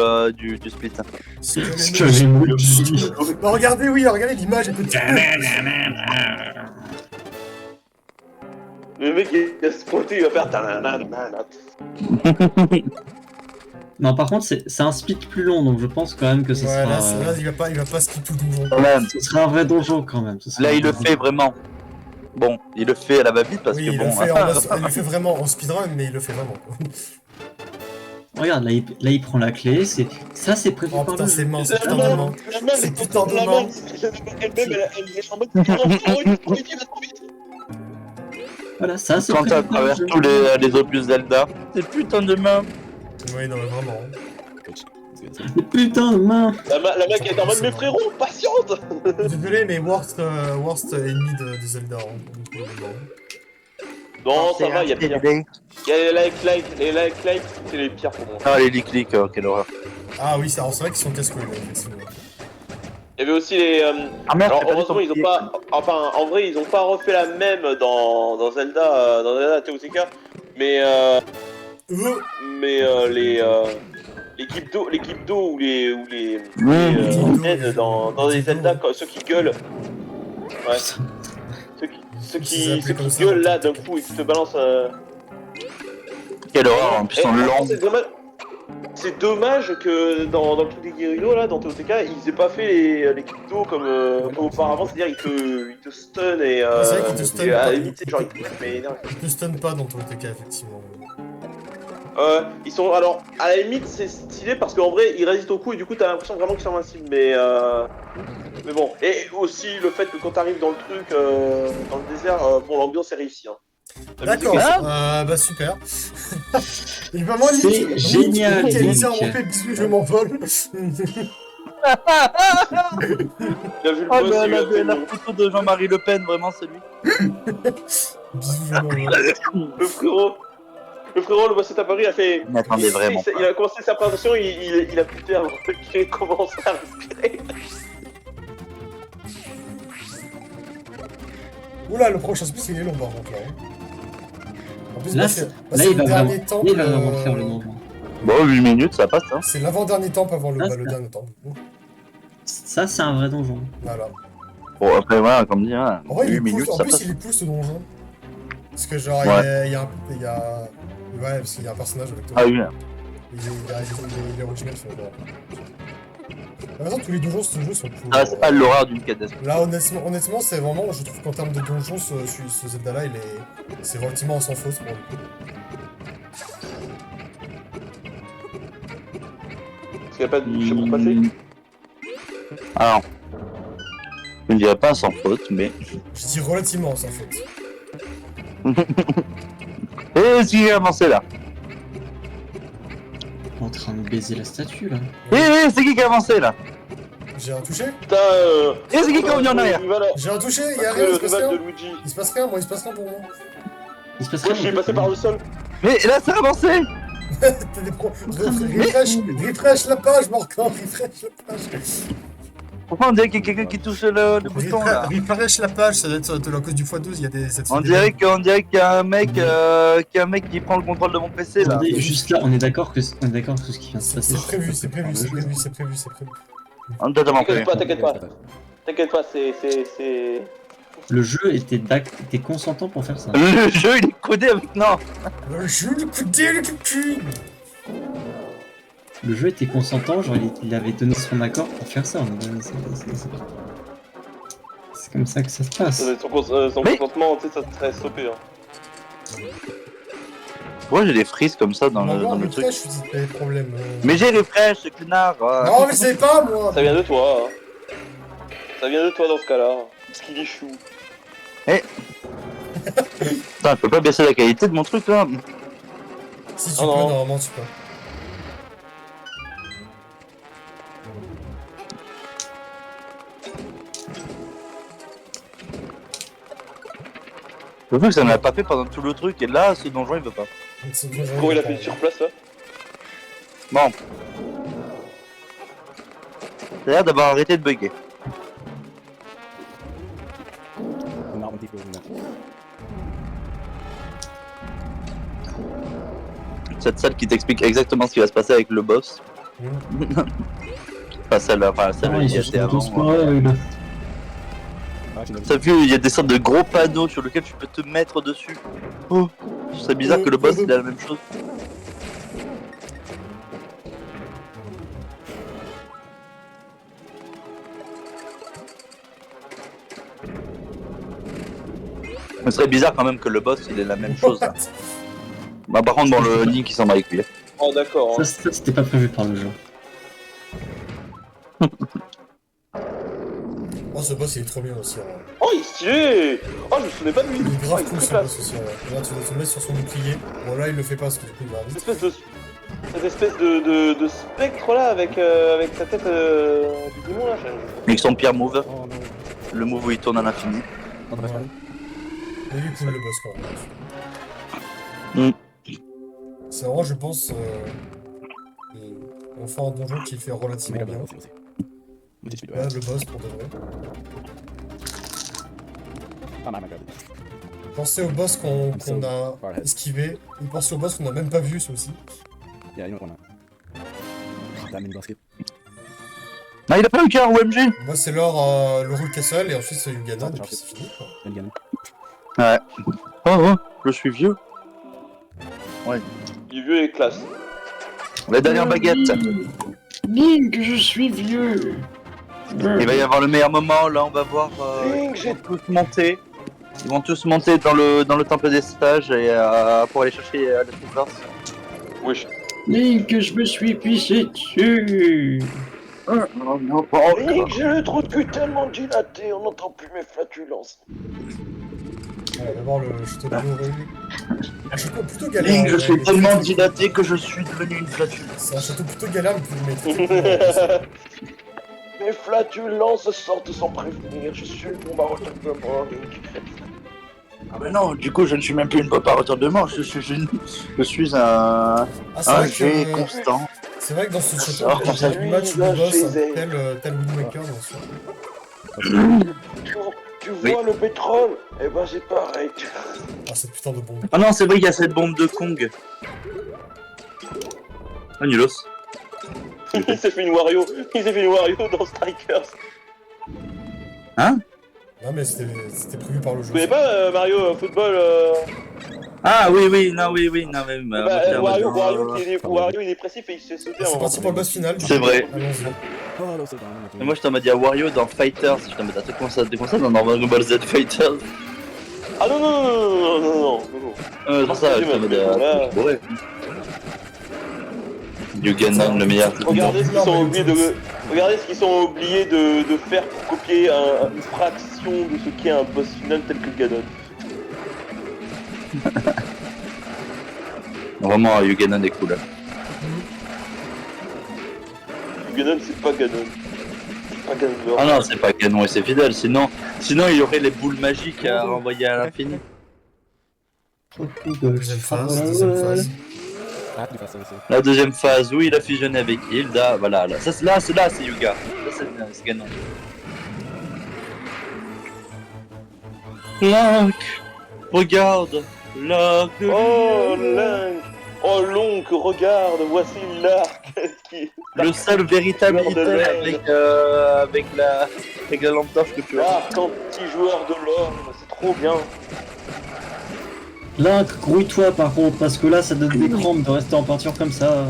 split. Skelémoji. Bah, regardez, oui, regardez l'image, écoute. Le mec, il va se pointer, il va faire. Non, par contre, c'est un speed plus long, donc je pense quand même que ce Ouais, sera. là, il va pas skip tout le donjon. Quand même. Ce sera un vrai donjon quand même. Ce sera Là, un il le vrai fait vraiment. Bon, il le fait à la va-vite parce Oui, que il bon. le fait, il le fait vraiment en speedrun, mais il le fait vraiment. Regarde, là, il prend la clé. Ça, c'est prévu Oh par putain, le c'est jeu. mince, c'est putain de main. C'est putain de main. Elle-même, elle est en mode. Il va trop vite. Voilà, ça, c'est Quand prévu à par le travers jeu. tous les opus Zelda, c'est putain de main. Oui, non, mais vraiment. Putain de main. La mec est en mode, mais frérot, patiente. Désolé, mais worst ennemi de Zelda. Non, ça va, il y a pire. Il y a les like, c'est les pires pour moi. Ah, les lick quelle horreur. Ah oui, c'est vrai qu'ils sont casse-couilles, effectivement. Il y avait aussi les. Ah merde, Alors j'ai perdu heureusement ton ils ont pied. pas. Enfin en vrai ils ont pas refait la même dans Zelda TOTK, mais l'équipe d'eau ou les aides dans les Zelda ceux qui gueulent. Ouais. Ceux qui gueulent là d'un coup et qui te balancent. Quelle horreur, en plus en lent. C'est dommage que dans le truc des guérillos là, dans TOTK, ils aient pas fait l'équipe d'eau comme auparavant, c'est-à-dire ils te stun et c'est vrai qu'ils te stun et à pas. la limite, genre ils te mais énerve. Ils te stun pas dans ton TK, effectivement. Ils sont alors à la limite c'est stylé parce qu'en vrai ils résistent au coup et du coup t'as l'impression vraiment qu'ils sont invincibles mais bon et aussi le fait que quand t'arrives dans le truc dans le désert bon l'ambiance est réussie hein. D'accord, bah super. Il va moins C'est génial, Link. Link. Bisous, je m'envole. Il a vu le Ah, boss, mais il lui a fait la le- photo de Jean-Marie Le Pen, vraiment, c'est lui. Bisous, je m'envole. le frérot le boss est apparu il a fait Mais attendez, vraiment. il a commencé sa présentation il a puté avant qu'il ait commencé à respirer. Oula, le prochain split, il est long, par contre, là. En plus, Là, c'est il le va dernier vraiment, temple. là, il va vraiment faire le donjon. Bon, 8 minutes, ça passe, hein. C'est l'avant-dernier temple avant Ah, le dernier temple. Ça, c'est un vrai donjon. Voilà. Bon, après, voilà, comme dit, hein, En vrai, 8 minutes, en ça plus, passe. il est cool ce donjon. Parce que, genre, Ouais. il y a. Ouais, parce qu'il y a un personnage avec toi. Ah oui, Il est original, ce genre. De toute façon, tous les donjons de ce jeu sont cool. ah, c'est pas l'horreur d'une quête d'esprit. Là, honnêtement, c'est vraiment. Je trouve qu'en termes de donjons, ce Zelda-là, c'est relativement sans faute pour le coup. Parce qu'il n'y a pas de boucher pour passer. Alors, je ne dirais pas sans faute, mais. Je dis relativement sans faute. Et si j'ai avancé là. En train de baiser la statue, là. C'est qui a avancé là? J'ai un touché Putain Et c'est qui est revenu en arrière? J'ai un touché, il y a Après rien, le il se passe rival de rien. Luigi. Il se passe rien, moi, il se passe rien pour moi. Il se passe Moi je suis passé par le sol. Mais là, ça a avancé! T'as des refresh la page, Morgan, refresh la page. Pourquoi on dirait qu'il y a quelqu'un qui touche le bouton là? Refresh la page, ça doit être de la cause du x12, il y a des... On dirait qu'il y a un mec qui prend le contrôle de mon PC là. Attendez, juste là, on est d'accord que tout ce qui vient de se passer. C'est prévu, c'est prévu. On t'a demandé. T'inquiète pas, c'est... Le jeu était consentant pour faire ça. Le jeu il est codé avec. Non! Le jeu de couder le cul. Le jeu était consentant, genre il avait donné son accord pour faire ça. C'est comme ça que ça se passe. Son Mais- consentement, tu sais, ça serait stoppé. Hein. Pourquoi j'ai des frises comme ça dans le truc? Je suis dit qu'il y avait des problèmes. Mais j'ai les fraîches, ce connard. Non, mais c'est pas moi. Ça vient de toi. Hein. Ça vient de toi dans ce cas-là. Skilly chou. Putain, je peux pas baisser la qualité de mon truc là. Si tu Oh peux, non. normalement tu peux. Le truc, ça ne l'a pas fait pendant tout le truc, et là, ce donjon il veut pas. Comment il a fait sur place là? Bon. Ça a l'air d'avoir arrêté de bugger. Cette salle qui t'explique exactement ce qui va se passer avec le boss. Enfin, celle Ah, il y ils se était sont tous avant. spoil. T'as vu, il y a des sortes de gros panneaux sur lesquels tu peux te mettre dessus. Oh, c'est bizarre que le boss il a la même chose. Ce serait bizarre quand même que le boss il ait la même chose. Hein. Bah, par contre, bon, le Link il s'en bat avec lui. Oh d'accord. Hein. Ça, c'était pas prévu par le jeu. Oh, ce boss il est trop bien aussi. Hein. Oh il est stylé. Oh je me souvenais pas de lui. Il est Oh, grave il est cool très ce classe. boss aussi. Ouais. Là, tu dois te mettre sur son bouclier. Bon, là il le fait pas parce que du coup il va vite. Cette espèce de spectre là avec sa tête du démon là. Avec son pire move. Le move où il tourne à l'infini. Ouais. Mais il est cool le boss quand même. C'est vraiment, je pense, enfin un donjon qui fait relativement bien. Là, le boss pour de vrai. Pensez au boss qu'on a esquivé, ou pensez au boss qu'on a même pas vu, ça aussi. Ah, il a pas eu qu'un OMG. Moi, c'est leur le Roule Castle, et ensuite c'est Ugana, et puis c'est fini, quoi. Ouais. Oh, je suis vieux. Il est vieux et classe. La dernière baguette. Link, je suis vieux. Il va y avoir le meilleur moment, là on va voir Link, ils vont tous monter. Ils vont tous monter dans le temple des stages et pour aller chercher la Triforce. Wesh. Link, je me suis pissé dessus. Oh non, pas encore. Link, j'ai le trou de cul tellement dilaté, on n'entend plus mes flatulences. Ouais, d'abord le château de l'Orue. Un château plutôt galère. Link, je hein, suis mais tellement très, dilaté que je suis devenu une flatulence. C'est un château plutôt galère, mais très cool, hein. Mes flatulences sortent sans prévenir, je suis le bombardement Link. Ah bah non, du coup je ne suis même plus une pop à retardement, je suis un Ah, c'est vrai jet que constant. c'est vrai que dans ce château, Oh, il y a du match de boss chez tel Wind Waker, bien sûr. Tu vois le pétrole? Eh ben c'est pareil. Ah, cette putain de bombe. Ah non, c'est vrai, il y a cette bombe de Kong. Ah, nulos. Il s'est fait une Wario dans Strikers. Hein? Non, mais c'était prévu par le jeu. Tu connais pas Mario Football Ah oui, non, mais... Wario il est dépressif et il se fait sauter C'est en parti pour le boss final. C'est vrai. Allons-y. Mais moi je t'en m'a dit à Wario dans Fighters, je t'en mets à comment ça dans Dragon Ball Z Fighters. Ah non. C'est ça, je t'en mets à... Ouais. Yuganon, le meilleur. Regardez ce qu'ils sont oubliés de faire pour copier une fraction de ce qu'est un boss final tel que Ganon. Vraiment, Yuganon est cool. Ganon c'est pas Ganon. C'est pas Ganon. Ah non, c'est pas canon et c'est fidèle, sinon il y aurait les boules magiques à renvoyer à l'infini. Deuxième phase. La deuxième phase où il a fusionné avec Hilda, voilà, là, ça, là c'est Yuga, là c'est Ganon. Link, regarde, l'arc de Oh Link. Oh Link, regarde, voici l'arc qui... le seul véritable Joueur de item l'aile. avec la lampe torche que tu as. L'arc anti-joueur de l'homme, c'est trop bien. Link, grouille-toi par contre, parce que là ça donne des crampes de rester en peinture comme ça.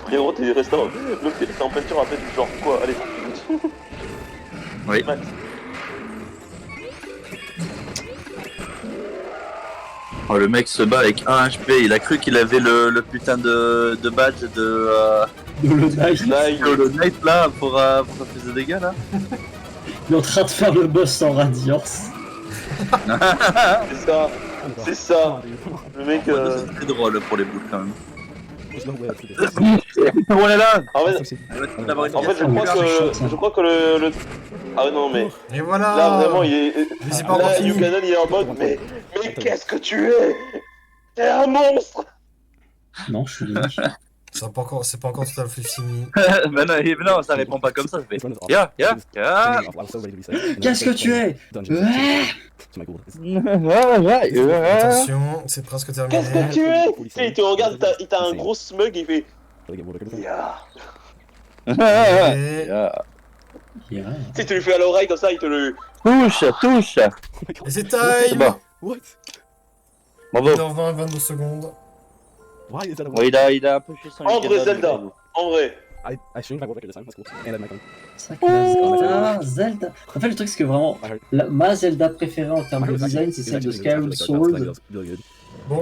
Frérot, t'es resté en peinture à peine du genre quoi, allez. Oui. Max. Oh, le mec se bat avec 1 HP, il a cru qu'il avait le putain de badge de De Knight. le Knight là pour faire plus de dégâts là. Il est en train de faire le boss sans radiance. C'est ça. C'est ça. Le mec. C'est très drôle pour les boules quand même. On est là. En fait, je crois que le. Ah non, mais. Et voilà. Là, vraiment, il est. Mais c'est pas encore Là, fini. Yuganon, il est en mode. Mais qu'est-ce que tu es? T'es un monstre! Non, je suis Link. C'est pas encore tout à fait fini. Mais non, ça répond pas comme ça. Ça fait. Ya. Qu'est-ce que tu es? Attention, c'est presque terminé. Qu'est-ce que tu es? Tu sais, il te regarde, il t'a un gros smug, il fait. Ya. Et... Yeah. Tu sais, tu lui fais à l'oreille comme ça, il te le. Touche. Et c'est C'est time. bon. Bravo. Dans 22 secondes. Ouais, il a un peu fait son. En vrai, Zelda. En vrai. C'est vrai que Zelda. En fait, le truc, c'est que vraiment, ma Zelda préférée en termes de design, c'est celle de Skyward Sword. Bon,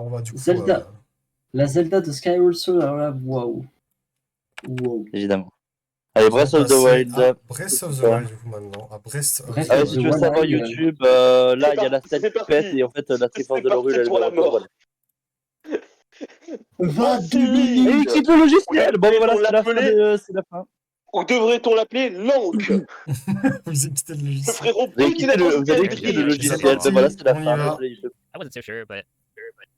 on va du coup. Zelda. La Zelda de Skyward Sword, alors là, waouh. Wow. Évidemment. Allez, Breath of the Wild. Breath of the Wild, du coup, maintenant. À Breath of Breath the Ah, of si the tu veux Wild, savoir YouTube, là il y a la c'est tête qui parti. pète et en fait la séquence de l'orule parti elle pour la mort. Va Vas-y. Et quitte le logiciel. Bon voilà, On c'est la fin. l'appelait- C'est la fin. Ou devrait-on l'appeler Lank? Vous avez quitté le Le logiciel. frérot, Vous avez quitté le logiciel. Ben voilà, c'est la On y fin. va. Désolé, je- I wasn't so sure, but I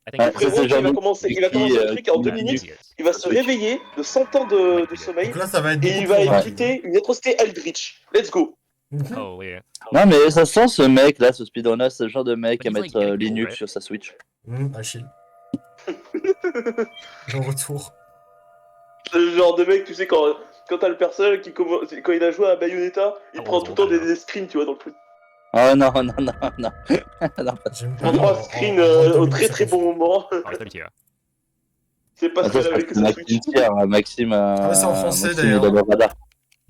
Ah, think ça, frérot, c'est il va genre commencer qui, le truc en 2 minutes. Il va se réveiller de 100 ans de sommeil Donc là, ça va être et beaucoup il va plus rapide. éviter une atrocité Eldritch. Let's go. Oh yeah. Non mais ça sent ce mec là, ce speedrunner, c'est le genre de mec à But he's mettre like getting Linux old, sur sa Switch. Achille. Bon retour. C'est le genre de mec, tu sais, quand t'as le personnage qui commence, quand il a joué à Bayonetta, il prend tout le temps des screens, tu vois, dans le truc. Oh non. Non, J'aime On prend un screen au très très bon moment. Oh, 32. C'est pas Attends, ce qu'elle avait que c'est sa Switch. Maxime Thiers, Maxime. ouais, c'est en français, Maxime, d'ailleurs. il a le radar.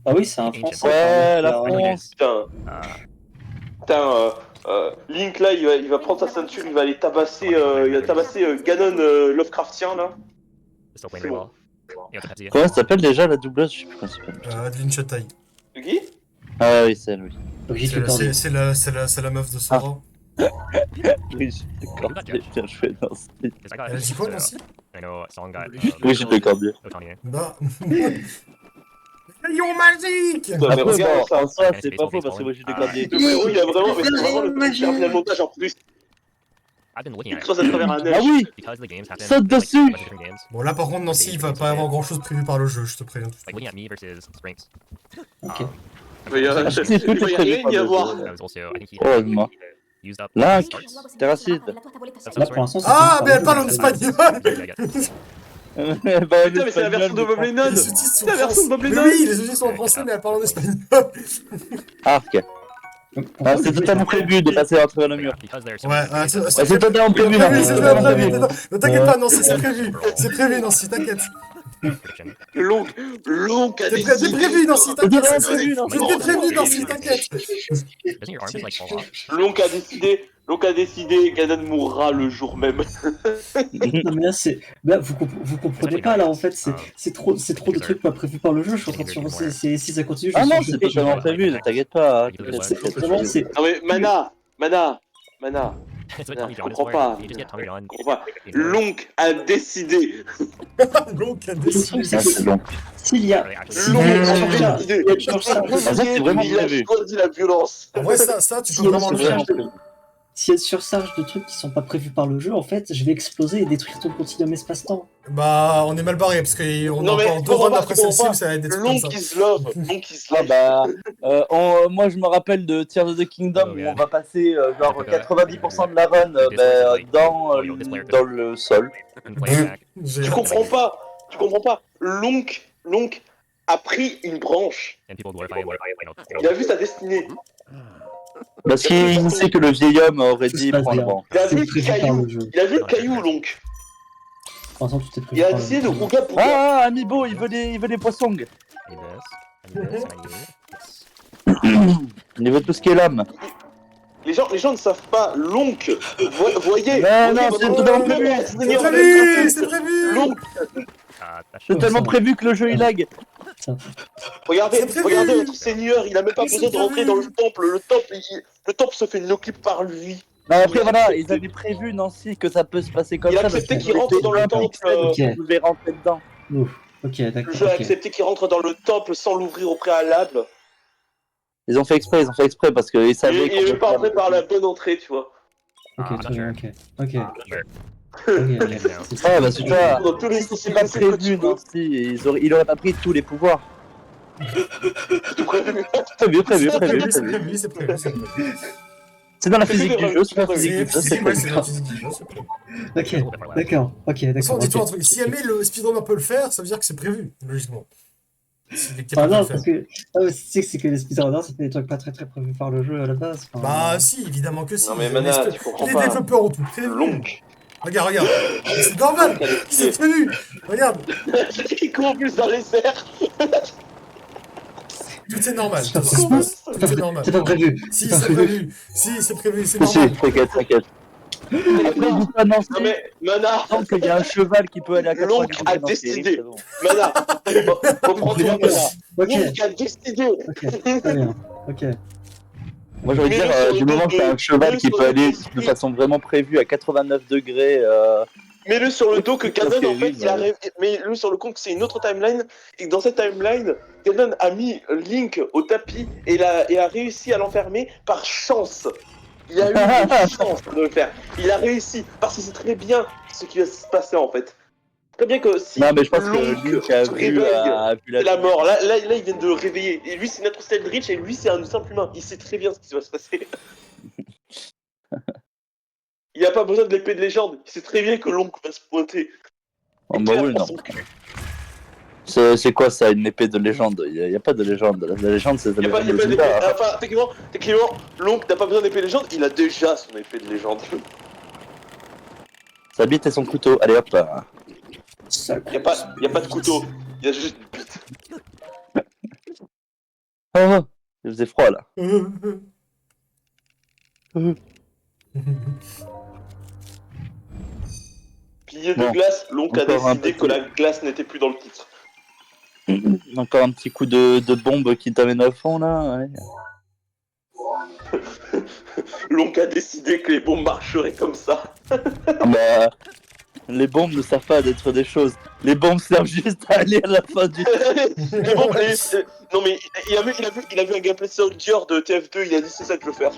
Ah oui, c'est un français. Ouais, la pardon. France. Putain, Uh, Link là, il va prendre sa ceinture, il va aller tabasser, Ganon Lovecraftien là. still playing very well. Yeah, the Comment ça s'appelle déjà la doubleuse? Je sais plus comment ça s'appelle. Adeline Chataille. De qui? Ah oui, c'est elle, oui. Brigitte C'est Le Cordier. la meuf de Sora. Brigitte Le Cordier, bien joué, Nancy. Because I got Elle a dit quoi, Nancy? I know song got Brigitte Le Cordier. Otani. Bah. Rayon magique. mais Après, regarde bon, ça. en soi, c'est pas faux parce que Brigitte Le Cordier. Le frérot, il a vraiment, mais c'est vraiment le plus terminal montage en plus. I've been looking Il at creuse à travers un Ah neige. oui! because the games happen Saute like, dessus. a bunch of different games. Bon, là, par contre, Nancy, il va pas avoir grand chose prévu par le jeu, je te préviens. Like looking at me versus Sprinks. Ok. Mais C'est tout est il va y prévu rien par y le avoir. jeu. That was also, I think he Heureusement. used up Là, his starts. t'es raciste. Là, pour l'instant, c'est Ah, pas mais elle pareil. parle en espagnol. Bah, Putain, mais c'est la version de Bob Lennon. Les sous-titres sont C'est la version de Bob Mais Lennon. oui, les sous-titres sont en français, mais elle parle en espagnol. Ah, ok. Donc, Ah, pourquoi c'est vous totalement jouez- prévu de passer à travers le mur. Because there's so Ouais, many c'est Ouais, c'est totalement prévu là. prévu, c'est totalement prévu. prévu. Ne t'inquiète pas, Nancy, c'est prévu. C'est prévu, Nancy, t'inquiète. prediction. Long a C'est décidé. prévu, Nancy, C'est t'inquiète. totalement prévu, non, C'était prévu, Nancy, t'inquiète. Doesn't your arm just like fall off? Long a décidé, Ganon mourra le jour même. Non, mais là, là, vous comprenez pas, là, en fait, c'est trop de trucs pas prévus par le jeu. Je suis en train de surveiller, si ça continue, je Ah suis non, sûr c'est que- totalement prévu, ne t'inquiète pas. Hein. c'est vraiment, c'est. Non mais Mana, It's what Non, Tommy je John is comprends for. pas. You just get Tommy John. je comprends pas. Long a décidé. Donc, elle Le décide. truc, Ça, c'est c'est que long. s'il y a. Really, actually. Si Long il y a a surcharge- décidé. il y a une surcharge- ça, c'est vraiment Il a prévu. choisi la violence. En vrai, ça, tu Si peux on vraiment le se faire. Vraiment prévu. S'il y a une surcharge de trucs qui sont pas prévus par le jeu, en fait, je vais exploser et détruire ton continuum espace-temps. Bah, on est mal barré parce qu'on Non, a mais encore deux comprends runs pas, après comprends celle-ci pas. où ça va être des trucs Long comme ça. is love. Long is Ah love. bah, moi je me rappelle de Tears of the Kingdom Oh, où yeah. on va passer genre Ouais. 90% de la run dans le sol. And play it back. J'ai Tu hâte. comprends pas. Long a pris une branche. And people glorify him like, Il a vu sa destinée. Parce qu'il sait que le vieil homme aurait Tout se dit passe prendre bien. vent. Il a C'est vu le prévu par caillou. le jeu. Il a vu le caillou, Long. Pour l'instant, tout est prévu Il a par le décidé de jeu. Rouga Pouga. Ah, Amiibo, il veut des poissons. I need this. I need this. I need this. Il veut tout ce qui est l'âme. Les gens ne savent pas. Lonk, voyez. Non, voyez c'est votre- totalement le prévu. Seigneur C'est de prévu, Trapus. c'est prévu. Lonk, C'est tellement prévu que le jeu il lag. regardez, C'est prévu. regardez votre seigneur, il a même pas Mais c'est besoin de rentrer prévu. dans le temple. Le temple se fait knocker par lui. Non, après voilà, ils avaient prévu Nancy que ça peut se passer comme Il a ça. accepté parce qu'il que rentre dans le c'était un temple, pixel, ok. Vous pouvez rentrer dedans. Ouf. Ok, d'accord. Le jeu a ok. accepté qu'il rentre dans le temple sans l'ouvrir au préalable. Ils ont fait exprès parce qu'ils Il savaient il est pas rentré par la bonne entrée, tu vois. Ok, très bien, ok. Ok. But Ok, Ouais, bah c'est ça. Dans tous les C'est pas prévu, Nancy. Il aurait pas pris tous les pouvoirs. tout prévu. Prévu. C'est prévu, c'est prévu, c'est prévu, c'est prévu. C'est dans la physique du jeu, c'est dans la physique C'est du jeu, c'est physique, ouais, prévu. c'est la physique du jeu, c'est prévu. Ok, d'accord. Ok, De toute façon, d'accord. dis-toi un ok. truc, si jamais le speedrunner peut le faire, ça veut dire que c'est prévu, logiquement. S'il est Ah capable de non, le faire. parce que ah, ouais, tu sais que c'est que les speedrunners, c'était des trucs pas très prévus par le jeu à la base. enfin, Bah si, évidemment que si. Non mais Mana, Les tu comprends les pas. développeurs ont tout prévu. Lonk. Regarde. Mais c'est normal, Lonk a c'est décidé. prévu. Regarde, Il court plus dans les airs. tout est normal. C'est pas Tout se prévu. passe, tout est normal. C'est pas prévu. Si, pas c'est prévu. Si, c'est prévu, c'est Si, normal. t'inquiète. Après, dis pas Nancy. Non mais Mana, Tant qu'il y a un cheval qui peut aller à 80 Lonk a décidé. Mana, reprends-toi Mana. Ok, Lonk a décidé. ok, très bien. Ok. Moi j'ai envie de dire, Mets-le sur du le moment dos que t'as un de- cheval mets-le qui sur peut le aller dos de façon vraiment prévue à 89 degrés, Mets-le sur le dos que Parce Ganon, que en fait, oui, il a bah. mets-le sur le compte que c'est une autre timeline, et que dans cette timeline, Ganon a mis Link au tapis et a réussi à l'enfermer par chance. Il a eu une chance de le faire. Il a réussi, parce que c'est très bien ce qui va se passer, en fait. Très bien que si Non mais je pense que Link Link a se vu, réveille, a vu c'est la mort. Là, ils viennent de le réveiller. Et lui, c'est notre Steldritch, et lui, c'est un simple humain. Il sait très bien ce qui va se passer. Il n'a pas besoin de l'épée de légende. Il sait très bien que Link va se pointer. Oh, bah oui, non. C'est quoi ça, une épée de légende? Y a pas de légende. La légende, c'est de Il n'y a pas légende de d'épée. Zelda. Enfin, techniquement, Link n'a pas besoin d'épée de légende. Il a déjà son épée de légende. Sa bite et son couteau. Allez hop. Il n'y a pas de couteau. Il y a juste une bite. Oh, il faisait froid là. Pilier de Bon. glace, Link a Encore un décidé petit- que la glace n'était plus dans le titre. Encore un petit coup de bombe qui t'amène à fond là. Ouais. Link a décidé que les bombes marcheraient comme ça. Ah bah, les bombes ne servent pas à détruire des choses. Les bombes servent juste à aller à la fin du. Les bombes, non mais il a vu un gameplay Soldier de TF2, il a dit c'est ça que je veux faire.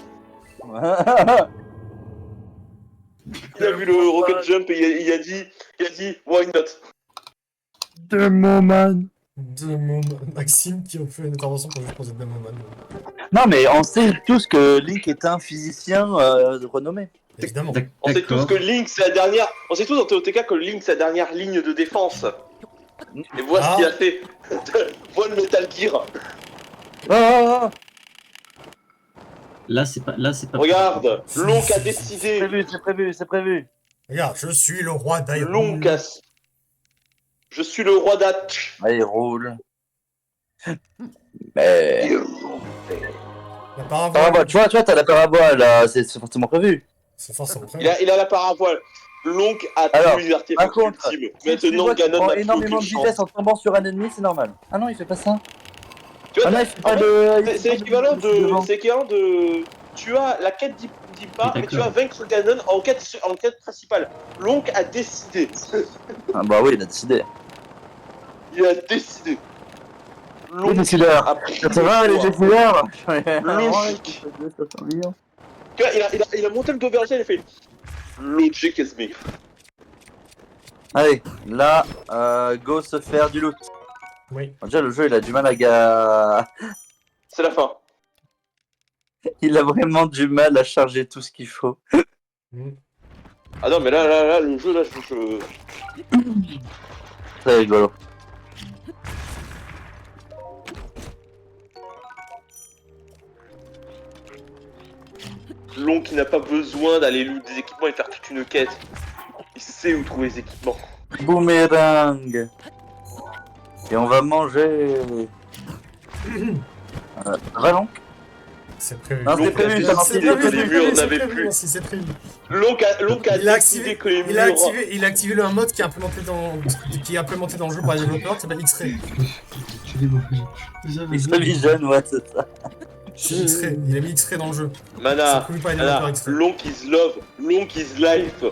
Il a vu le Rocket Jump et il a dit why not. Demoman. Maxime qui a fait une intervention pour juste poser Demoman. Non mais on sait tous que Link est un physicien renommé. Évidemment. On sait tous que Link c'est la dernière. On sait tous dans TOTK que Link c'est la dernière ligne de défense. Et vois ce qu'il a fait. Vois le Metal Gear. Ah, Là, c'est pas. Regarde, Link a décidé. c'est prévu. Regarde, je suis le roi d'Hyrule. Link a... Je suis le roi d'Atch. Allez, roule. Mais. La parabole. Parabole, tu vois, t'as la parabole là, c'est forcément prévu. C'est forcément prévu. Il a la paravoile. Link a Alors, tenu l'université par contre, ultime. Si tu Maintenant, vois qu'il Ganon prend n'a plus énormément aucune de chance. vitesse en tombant sur un ennemi, c'est normal. Ah non, il fait pas ça. Tu vois, Ah non, il fait pas en fait, de. c'est l'équivalent de. Tu as la quête d'Ipa, mais tu as vaincre Ganon en quête principale. Link a décidé. Ah bah oui, il a décidé. Il a décidé. Les décideurs. a pris Ça le va, les choix. décideurs. Logique. Tu vois, il a monté le dos vers le ciel et il a fait Logic is me. Allez, là, go se faire du loot. Oui. Déjà, le jeu, il a du mal à. C'est la fin. Il a vraiment du mal à charger tout ce qu'il faut. Ah non, mais là, le jeu, là, je... C'est rigolo. Long qui n'a pas besoin d'aller loot des équipements et faire toute une quête. Il sait où trouver les équipements. Boomerang. Et on va manger. Va donc. C'est prévu. Non, c'est prévu, ça marche. C'est Les prévu, murs c'est n'avaient prévu, plus. merci, c'est prévu. Lonk a Il a décidé que les Il a murs... activé un mode qui est implémenté dans le jeu par les développeurs qui s'appelle X-Ray. Je vais X-Ray Vision, ouais, c'est ça. C'est X-Ray, il a mis X-Ray dans le jeu. C'est Mana, prévu par les développeurs Mana, X-Ray. Lonk is love, Lonk is life.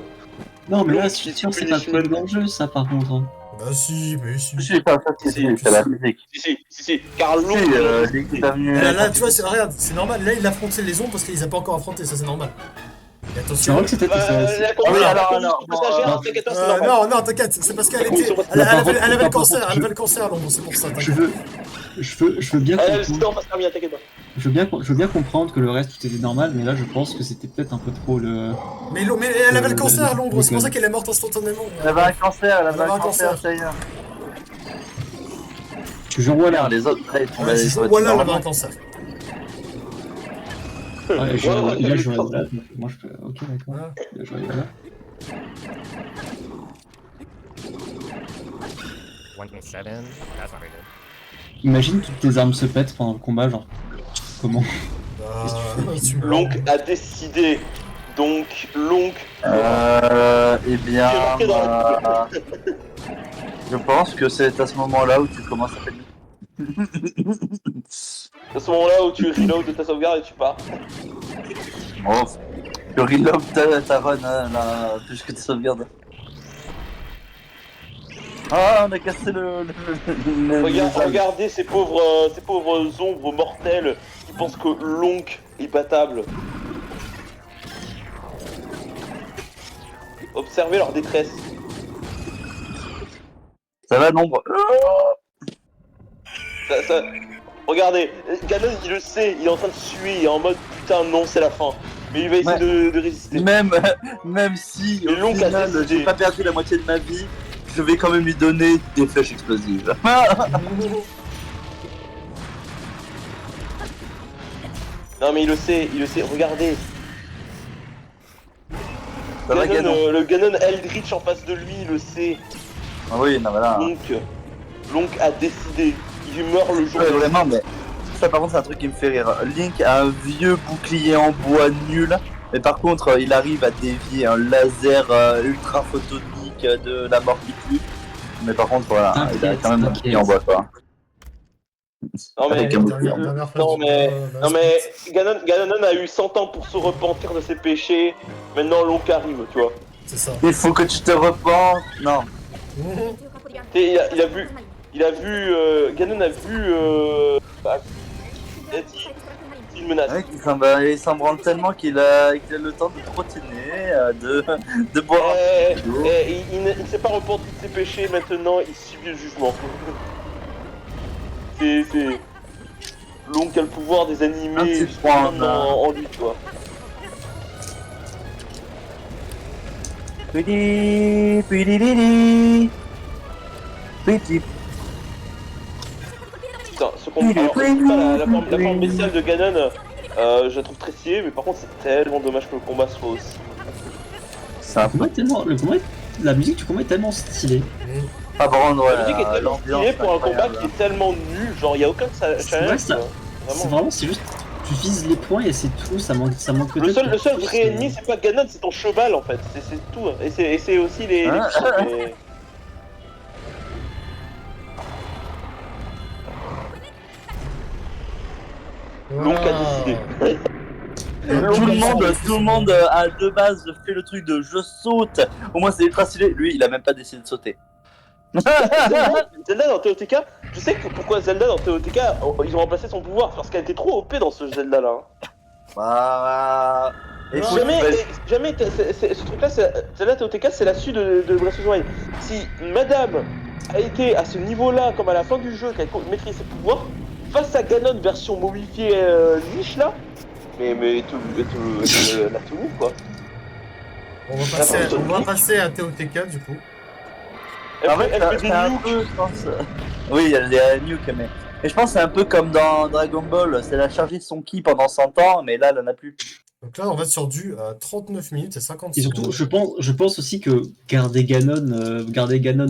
Non, mais là, Long je suis sûr que c'est pas punishment. prévu dans le jeu, ça, par contre. Hein. Bah si, mais si. Je suis pas sûr Si, c'est la musique. Si, car Lonk... Si, Link est venu. Là, tu vois, regarde, c'est normal. Là, il a affronté les ombres parce qu'ils n'ont pas encore affronté, ça c'est normal. Et C'est attention. vrai que c'était ça. la Ah oui, alors, passagère, t'inquiète pas, c'est normal. Non, t'inquiète, c'est parce qu'elle Oui, était. sur- Elle avait par le contre, cancer, elle avait le cancer, l'ombre, c'est pour ça, Je t'inquiète. veux bien Elle comprendre. c'était en face terminée, t'inquiète pas. Je veux bien comprendre que le reste tout était normal, mais là je pense que c'était peut-être un peu trop le. Mais elle avait le cancer, l'ombre, c'est pour le- ça qu'elle est morte instantanément. Elle avait un cancer, elle avait Elle avait un un cancer, cancer. ça y est. Je jure voilà. Merde, les autres, là, ils sont Ouais, c'est voilà, elle avait un cancer. Ouais, Ouais, là je ouais, voilà. Moi je peux. Ok d'accord. Voilà. Bien joué, voilà. 1.7. That's not very good. Imagine toutes tes armes se pètent pendant le combat, genre. Comment? Tu me Lonk a décidé. Donc, Lonk... Eh bien, J'ai marqué dans la je pense que c'est à ce moment-là où tu commences à paniquer. à ce moment-là où tu reload de ta sauvegarde et tu pars. Bon, tu reload ta run, hein, là, plus que tes sauvegardes. Ah, on a cassé le Regardez ces pauvres ombres mortelles qui pensent que Lonk est battable. Observez leur détresse. Ça va, nombre. Regardez, Ganon il le sait, il est en train de suer, il est en mode putain non c'est la fin. Mais il va essayer de résister. Même si Mais au Lonk a final décidé. j'ai pas perdu la moitié de ma vie, je vais quand même lui donner des flèches explosives. Non mais il le sait, regardez. Ça va, Ganon. Le Ganon Eldritch en face de lui, il le sait. Ah oui, non, voilà. Lonk a décidé. Il meurt le jour Ouais, de vraiment, mais ça par contre c'est un truc qui me fait rire. Link a un vieux bouclier en bois nul, mais par contre il arrive à dévier un laser ultra photonique de la mort qui tue. Mais par contre voilà, il a quand même un bouclier en bois quoi. Non mais, Avec un bouclier en bois. non mais Ganon a eu 100 ans pour se repentir de ses péchés. Maintenant Lonk arrive, tu vois. C'est ça. Il faut que tu te repentes. Non. Et il a vu, Ganon a vu, il a dit une menace. Ouais, il s'en branle tellement qu'il a le temps de trottiner, de boire un peu d'eau. Il ne s'est pas repenti de ses péchés, maintenant il subit le jugement. c'est... Lonk a le pouvoir des Un animés petit justement point, en lui, tu vois. Pidi, pidi, pidi. Pidi. Putain, ce combat, alors, je sais pas, la forme bestiale de Ganon, je la trouve très stylée, mais par contre c'est tellement dommage que le combat soit aussi. C'est un peu La musique du combat est tellement stylée. pas pour rendre La musique est tellement stylée pour un combat qui est tellement nul, genre il y a aucun C'est challenge. vrai, ça- quoi. C'est Vraiment. juste. Tu vises les points et c'est tout, ça manque Le peut-être. seul vrai ennemi c'est pas Ganon, c'est ton cheval en fait, c'est tout. Hein. Et c'est aussi les petits, mais... Lonk a décidé. Tout le monde a de base fait le truc de je saute. Au moins c'est ultra stylé. Lui, il a même pas décidé de sauter. Zelda dans TOTK, je sais que pourquoi Zelda dans TOTK, ils ont remplacé son pouvoir, parce qu'elle était trop OP dans ce Zelda là. Bah, écoute, Jamais, ce truc là, Zelda TOTK c'est la suite de Breath of the Wild. Si Madame a été à ce niveau là, comme à la fin du jeu, qu'elle maîtrise ses pouvoirs, face à Ganon version momifiée niche là, mais tout la tout quoi. On va passer à TOTK du coup. en fait, Elle fait c'est des un nukes. peu, je pense. Oui, il y a des nukes, mais je pense que c'est un peu comme dans Dragon Ball. C'est la chargé son ki pendant 100 ans, mais là, elle en a plus. Donc là, on va sur du 39 minutes et 50 Et surtout, secondes. je pense aussi que garder Ganon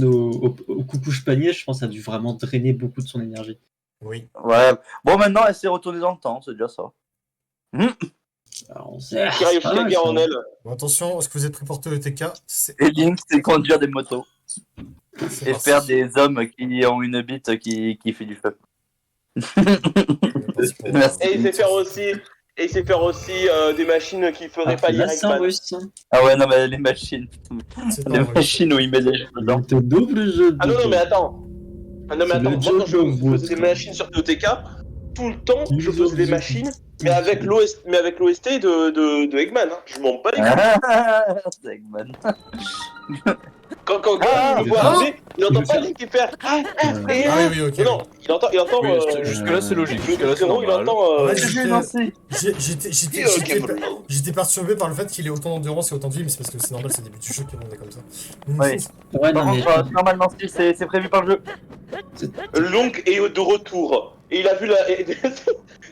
au coucouche panier, je pense que ça a dû vraiment drainer beaucoup de son énergie. Oui. Ouais. Bon, maintenant, elle s'est retournée dans le temps, c'est déjà ça. Alors, on sait. Qui arrive jusqu'à guerre en elle. Bon, attention, est-ce que vous êtes préporté au TK? Et Link, c'est conduire des motos. C'est Et parti. faire des hommes qui ont une bite qui fait du feu. On est parti pour- Merci. Et il sait faire aussi des machines qui feraient pas Là, lire c'est en Eggman. russe. Ah ouais, non, mais les machines. C'est Les pas vrai. machines où il met des jeux dedans. Le double jeu. Ah non, mais attends. Ah non, mais C'est attends, le moi quand je job of faisais des machines sur TOTK, tout le temps je Use faisais of des the- machines, mais avec l'OST de Eggman. Hein. Je m'en bats les couilles. Ah, c'est Eggman. Quand Ah, il me voit ah, arriver, il n'entend pas Link qui fait Ah oui, oui, ok. Non, il entend. Oui, jusque-là c'est logique, jusque-là c'est frérot, il normal. entend. Ouais, J'ai lancé. J'étais perturbé par le fait qu'il ait autant d'endurance et autant de vie, mais c'est parce que c'est normal, c'est le début du jeu qu'il est comme ça. Ouais. Ouais, non, Par mais. contre, normalement, si, c'est prévu par le jeu. Link est de retour. Et il a vu la.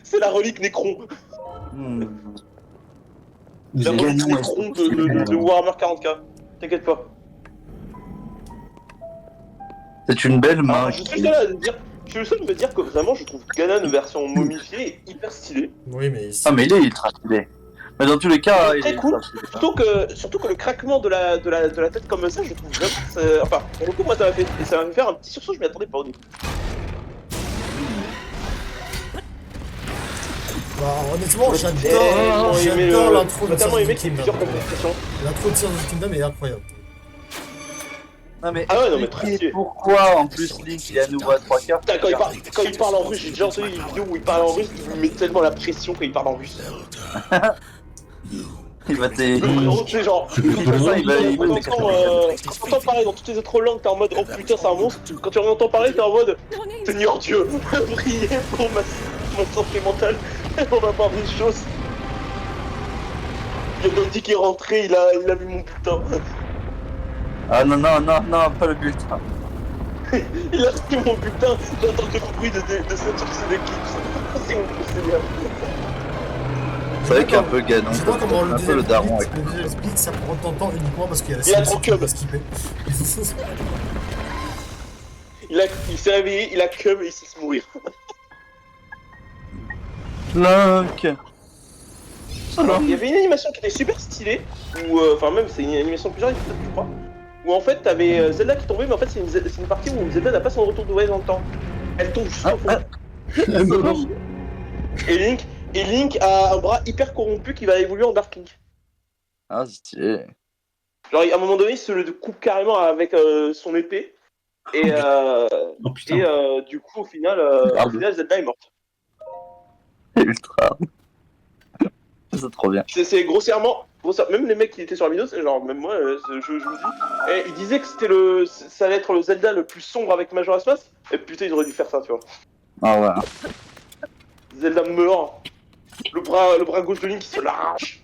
C'est la relique Necron. Hmm. Vous La avez relique gagné. Necron de Warhammer 40k. T'inquiète pas. C'est une belle main. Alors, je suis le seul à me dire. Je suis le seul à me dire que vraiment je trouve Ganon version momifiée hyper stylé. Oui, mais ici. Ah, mais il est ultra stylé. Mais dans tous les cas, il Très est cool. ultra stylé. Surtout que le craquement de la tête comme ça, je trouve vraiment. Enfin, pour le coup, moi ça m'a fait faire un petit sursaut, je m'y attendais pas au début. Bah, honnêtement, J'ai tellement aimé j'adore l'intro j'ai de tellement Tears aimé of the qu'il y ait Kingdom. plusieurs complications. L'intro de Tears of the Kingdom est incroyable. Non, mais, Ah ouais, non, mais très stylé. pourquoi en plus Link il est à nouveau à 3 quarts? Putain, quand il parle en russe, j'ai déjà entendu une vidéo où il parle en russe, il me met tellement la pression quand il parle en russe. Il va te. Le frérot, tu sais, genre, Ça, il va quand t'entends parler dans toutes les autres langues, t'es en mode oh putain, c'est un monstre. Quand tu en entends parler, t'es en mode Seigneur Dieu, priez pour ma santé mentale, on va voir des choses. Il y a Dundee qui est rentré, il a vu mon putain. Ah non, pas le bulletin. Il a vu mon putain, j'entends que le bruit de cette source d'équipe. C'est mon Seigneur. C'est vrai qu'un peu Ganon. J'adore comment le Un peu le daron avec. deuxième split, ça prend autant de temps uniquement parce qu'il y a la Il a sélection trop qui cub. va skipper. Il s'est réveillé, il a cum et il s'est se mourir. Link. Alors, il y avait une animation qui était super stylée, où, enfin même c'est une animation de plusieurs épisodes je crois, où en fait t'avais Zelda qui tombait, mais en fait c'est une partie où Zelda n'a pas son retour de voyage dans le temps. Elle tombe juste au fond. Et Link a un bras hyper corrompu qui va évoluer en Dark Link. Ah, stylé. Genre à un moment donné il se le coupe carrément avec son épée, et, Oh putain. du coup au final Zelda est morte. Ultra. C'est trop bien. C'est grossièrement, même les mecs qui étaient sur la vidéo, c'est genre, même moi, je me dis, ils disaient que ça allait être le Zelda le plus sombre avec Majora's Mask, et putain, ils auraient dû faire ça, tu vois. Ah ouais. Zelda meurt, le bras gauche de Link qui se l'arrache.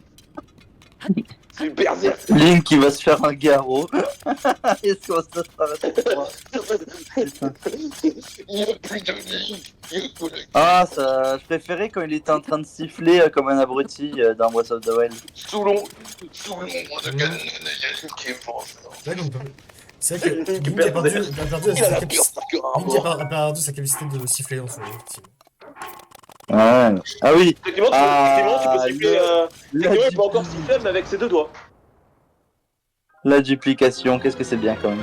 C'est berserk. Link qui va se faire un garrot. Et ça va se Il n'y a plus de Link. Ah, ça, je préférais quand il était en train de siffler comme un abruti dans Breath of the Wild. Sous l'ombre de Ganon, il y a Link qui est mort. Là, comme c'est vrai que Link a perdu Il a la pire a perdu sa capacité de siffler dans son jeu. Ouais. Ah oui. Effectivement, tu peux siffler, effectivement, il peut encore siffler, mais avec ses deux doigts. La duplication, qu'est-ce que c'est bien quand même.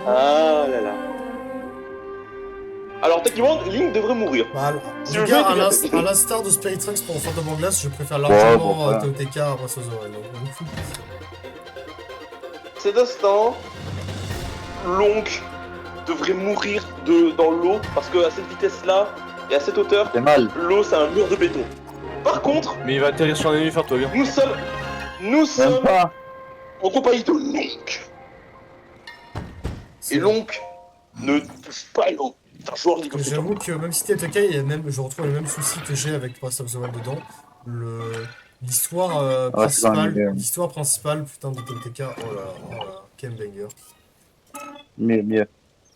Ah là là. Alors techniquement, Link devrait mourir. Bah, Si les le gars, jeu à était l'instar de Spirit Tracks pour Phantom Hourglass, je préfère bon, largement voilà. TOTK à Breath of the Wild. Cet instant, Link devrait mourir dans l'eau parce qu'à cette vitesse-là et à cette hauteur, C'est mal. l'eau c'est un mur de béton. Par contre, Mais il va atterrir sur un ennemi, faire toi bien. nous sommes Même pas. en compagnie de Link. Et Link ne touche pas l'eau. C'est un joueur League of Legends. J'avoue que même si TOTK, je retrouve les mêmes soucis que j'ai avec Breath of the Wild dedans. L'histoire c'est dans le milieu. principale, putain de TOTK, oh là, quel banger. Mieux.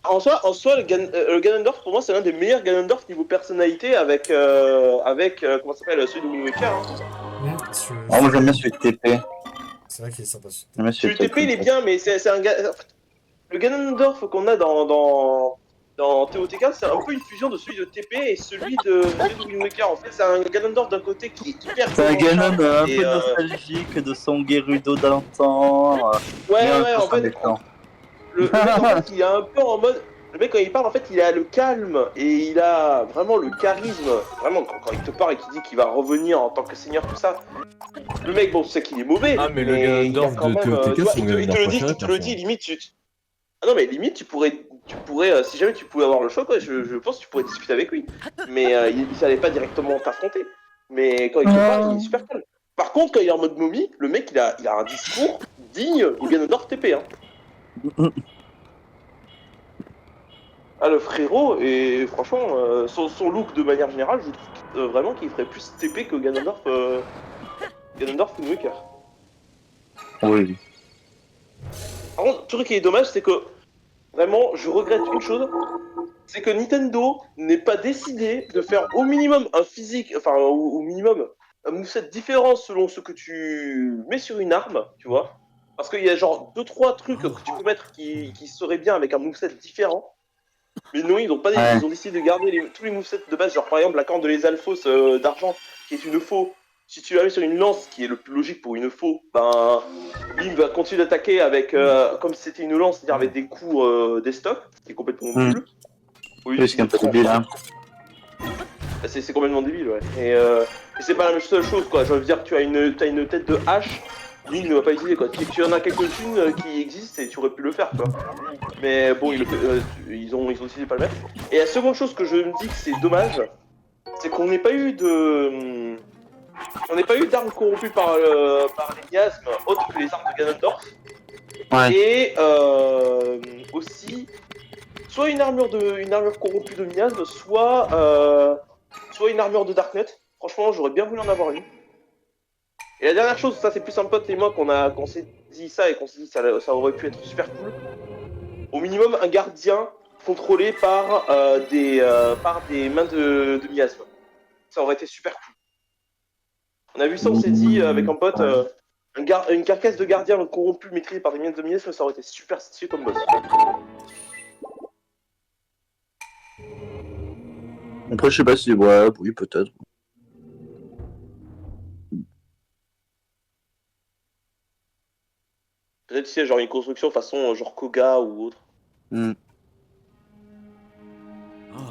En soi, le Ganondorf, pour moi, c'est l'un des meilleurs Ganondorf niveau personnalité avec comment ça s'appelle, celui de Wind Waker. Hein. Ah, moi j'aime bien celui de TP. C'est vrai qu'il est sympa. J'aime bien Celui de TP, il est bien, mais c'est un gars. Le Ganondorf qu'on a dans dans TOTK, c'est un peu une fusion de celui de TP et celui de Wind Waker. En fait, c'est un Ganondorf d'un côté qui est hyper C'est un Ganon un et, peu nostalgique de son Gerudo d'un temps. Ouais, un ouais, peu en fait, méchant. le mec, en fait, il est un peu en mode. Le mec, quand il parle, en fait, il a le calme et il a vraiment le charisme. Vraiment, quand il te parle et qu'il dit qu'il va revenir en tant que seigneur, tout ça. Le mec, bon, tu sais qu'il est mauvais. Ah, mais le il a Ganondorf quand de même, TOTK, tu vois, c'est mon il te Ganondorf le dit, préféré, il te le dit, perso. limite, Ah non, mais limite, tu pourrais, si jamais tu pouvais avoir le choix, ouais, je pense que tu pourrais discuter avec lui. Mais il savait pas directement t'affronter. Mais quand il te parle, il est super calme. Par contre, quand il est en mode momie, le mec, il a un discours digne du Ganondorf TP. Hein. Ah, le frérot, et franchement, son look de manière générale, je trouve vraiment qu'il ferait plus TP que Ganondorf Wind Waker. Oui. Par contre, le truc qui est dommage, c'est que vraiment, je regrette une chose, c'est que Nintendo n'est pas décidé de faire au minimum un physique, enfin au minimum un moveset différent selon ce que tu mets sur une arme, tu vois. Parce qu'il y a genre 2-3 trucs que tu peux mettre qui seraient bien avec un moveset différent. Mais non, ils ont pas Ouais. ils ont décidé de garder tous les movesets de base, genre par exemple la corne de les Alphos d'argent, qui est une faux. Si tu la mets sur une lance, qui est le plus logique pour une faux, ben Link va continuer d'attaquer avec comme si c'était une lance, c'est-à-dire avec des coups des stocks, qui est complètement nul. Oui, c'est un peu débile, hein. C'est complètement débile, ouais. Et c'est pas la même seule chose, quoi. Je veux dire, tu as une tête de hache, Link ne va pas utiliser, quoi. Tu en as quelques-unes qui existent et tu aurais pu le faire, quoi. Mais bon, ils ont décidé de pas le mettre. Et la seconde chose que je me dis que c'est dommage, c'est qu'on n'ait pas eu de... On n'ait pas eu d'armes corrompues par les miasmes autres que les armes de Ganondorf. Ouais. Et aussi, soit une armure corrompue de miasme, soit une armure de Darknet. Franchement, j'aurais bien voulu en avoir une. Et la dernière chose, ça c'est plus un pote et moi qu'on s'est dit ça et qu'on s'est dit que ça aurait pu être super cool. Au minimum, un gardien contrôlé par des mains de miasme. Ça aurait été super cool. On a vu ça, on s'est dit avec un pote, une carcasse de gardien corrompu maîtrisée par des mains de miasme, ça aurait été super stylé comme boss. Après, je sais pas si. Ouais, oui, peut-être. Peut-être tu sais, genre une construction façon genre Koga ou autre.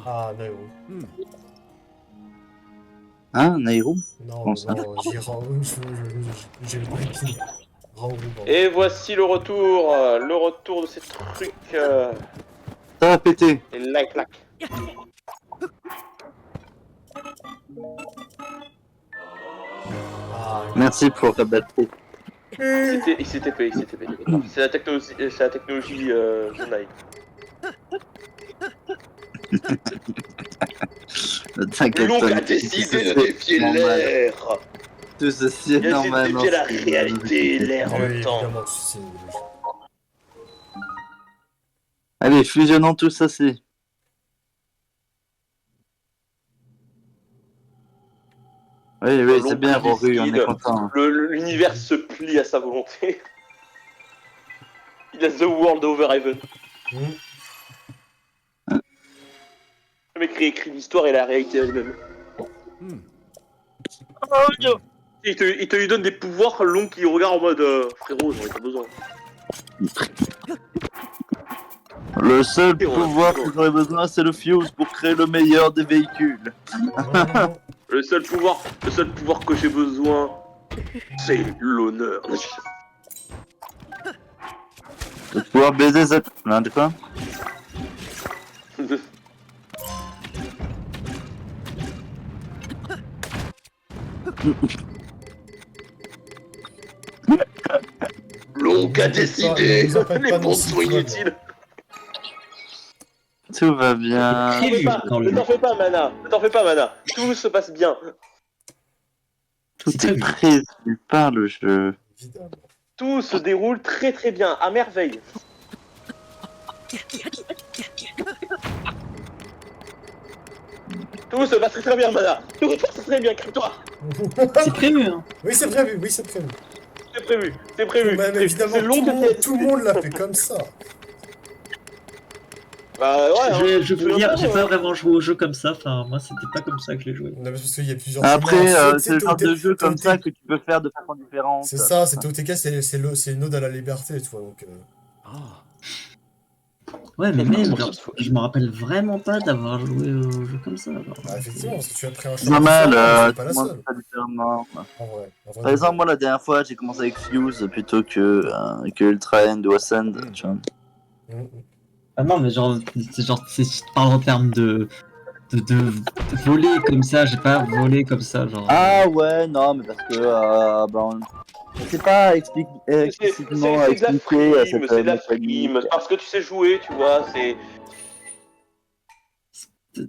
Ah, Nairo. Hein, Nairo? Non, Comment ça? non, j'ai le briefing. Et voici le retour de ces trucs. Ça va péter. Et like. Ah, Merci pour ta batterie. Il s'est TP. C'est la technologie Junai. T'inquiète L'oncle a pas, décidé de c'est défier normal. l'air. Tout ceci est Il a normal. décidé de défier la réalité et l'air en oui, même temps. évidemment, c'est logique. Allez, fusionnons tout ça, c'est. Oui, L'oncle c'est bien, Roru, on est décide. content. L'univers se plie à sa volonté. Il a The World Over Heaven. Le mec réécrit l'histoire et la réalité elle-même. Il te lui donne des pouvoirs, l'oncle qui regarde en mode frérot, j'en ai pas besoin. Le seul Et on a pouvoir besoin. que j'aurais besoin, c'est le fuse pour créer le meilleur des véhicules. Le seul pouvoir que j'ai besoin, c'est l'honneur. De pouvoir baiser cette. Hein, de quoi? L'oncle a décidé. Nous appelle Les pas bons Nancy, sont tout va inutiles. Tout va bien. Ne t'en fais pas, Mana. Tout se passe bien. Tout est prévu par le jeu. Évidemment. Tout se déroule très très bien, à merveille. Tout se passe très très bien, Mana. Tout se passe très bien, crée-toi. C'est prévu, hein. Oui, c'est prévu, oui, c'est prévu. C'est prévu. Même évidemment, C'est long tout le monde l'a fait comme ça. Bah ouais, hein, Je tu te veux souviens dire, j'ai pas, pas vraiment joué au jeu comme ça. Enfin, moi, c'était pas comme ça que je l'ai joué. Non, parce qu'il y a plusieurs Après, chemins. c'est le genre de jeu comme ça que tu peux faire de façon différente. C'est ça, c'est TOTK, c'est une ode à la liberté, tu vois. Donc, Ouais, mais même, Comment genre, ça se fait je me rappelle vraiment pas d'avoir joué au jeu comme ça. Genre. bah, effectivement, parce que tu as pris un C'est chemin normal, différent, mais c'est tout pas le la monde seule. fait ça différemment. En vrai. Par exemple, moi, la dernière fois, j'ai commencé avec Fuse plutôt que Ultra End ou Ascend, tu vois. Ah non, mais genre, si tu parles en termes de voler comme ça, j'ai pas volé comme ça, genre. Ah ouais, non, mais parce que on sait pas explicitement C'est de la expliquer frime, cette c'est de la mécanique. frime. Parce que tu sais jouer, tu vois, c'est. Je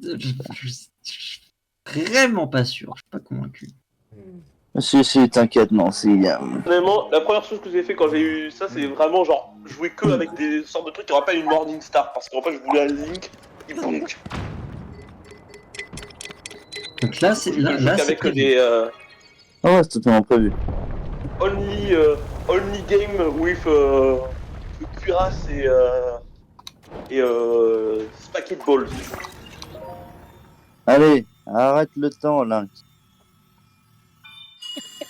suis vraiment pas sûr, je suis pas convaincu. Si, t'inquiète, non, si. Honnêtement, la première chose que j'ai fait quand j'ai eu ça, c'est vraiment genre jouer que avec des sortes de trucs qui rappellent une Morning Star. Parce qu'en fait, je voulais un Link, il bonk. Donc là, Je là, joue c'est qu'avec prévu. des Ah ouais, c'est totalement prévu. only, only game with cuirasse et Spacket Balls. Allez, arrête le temps, là.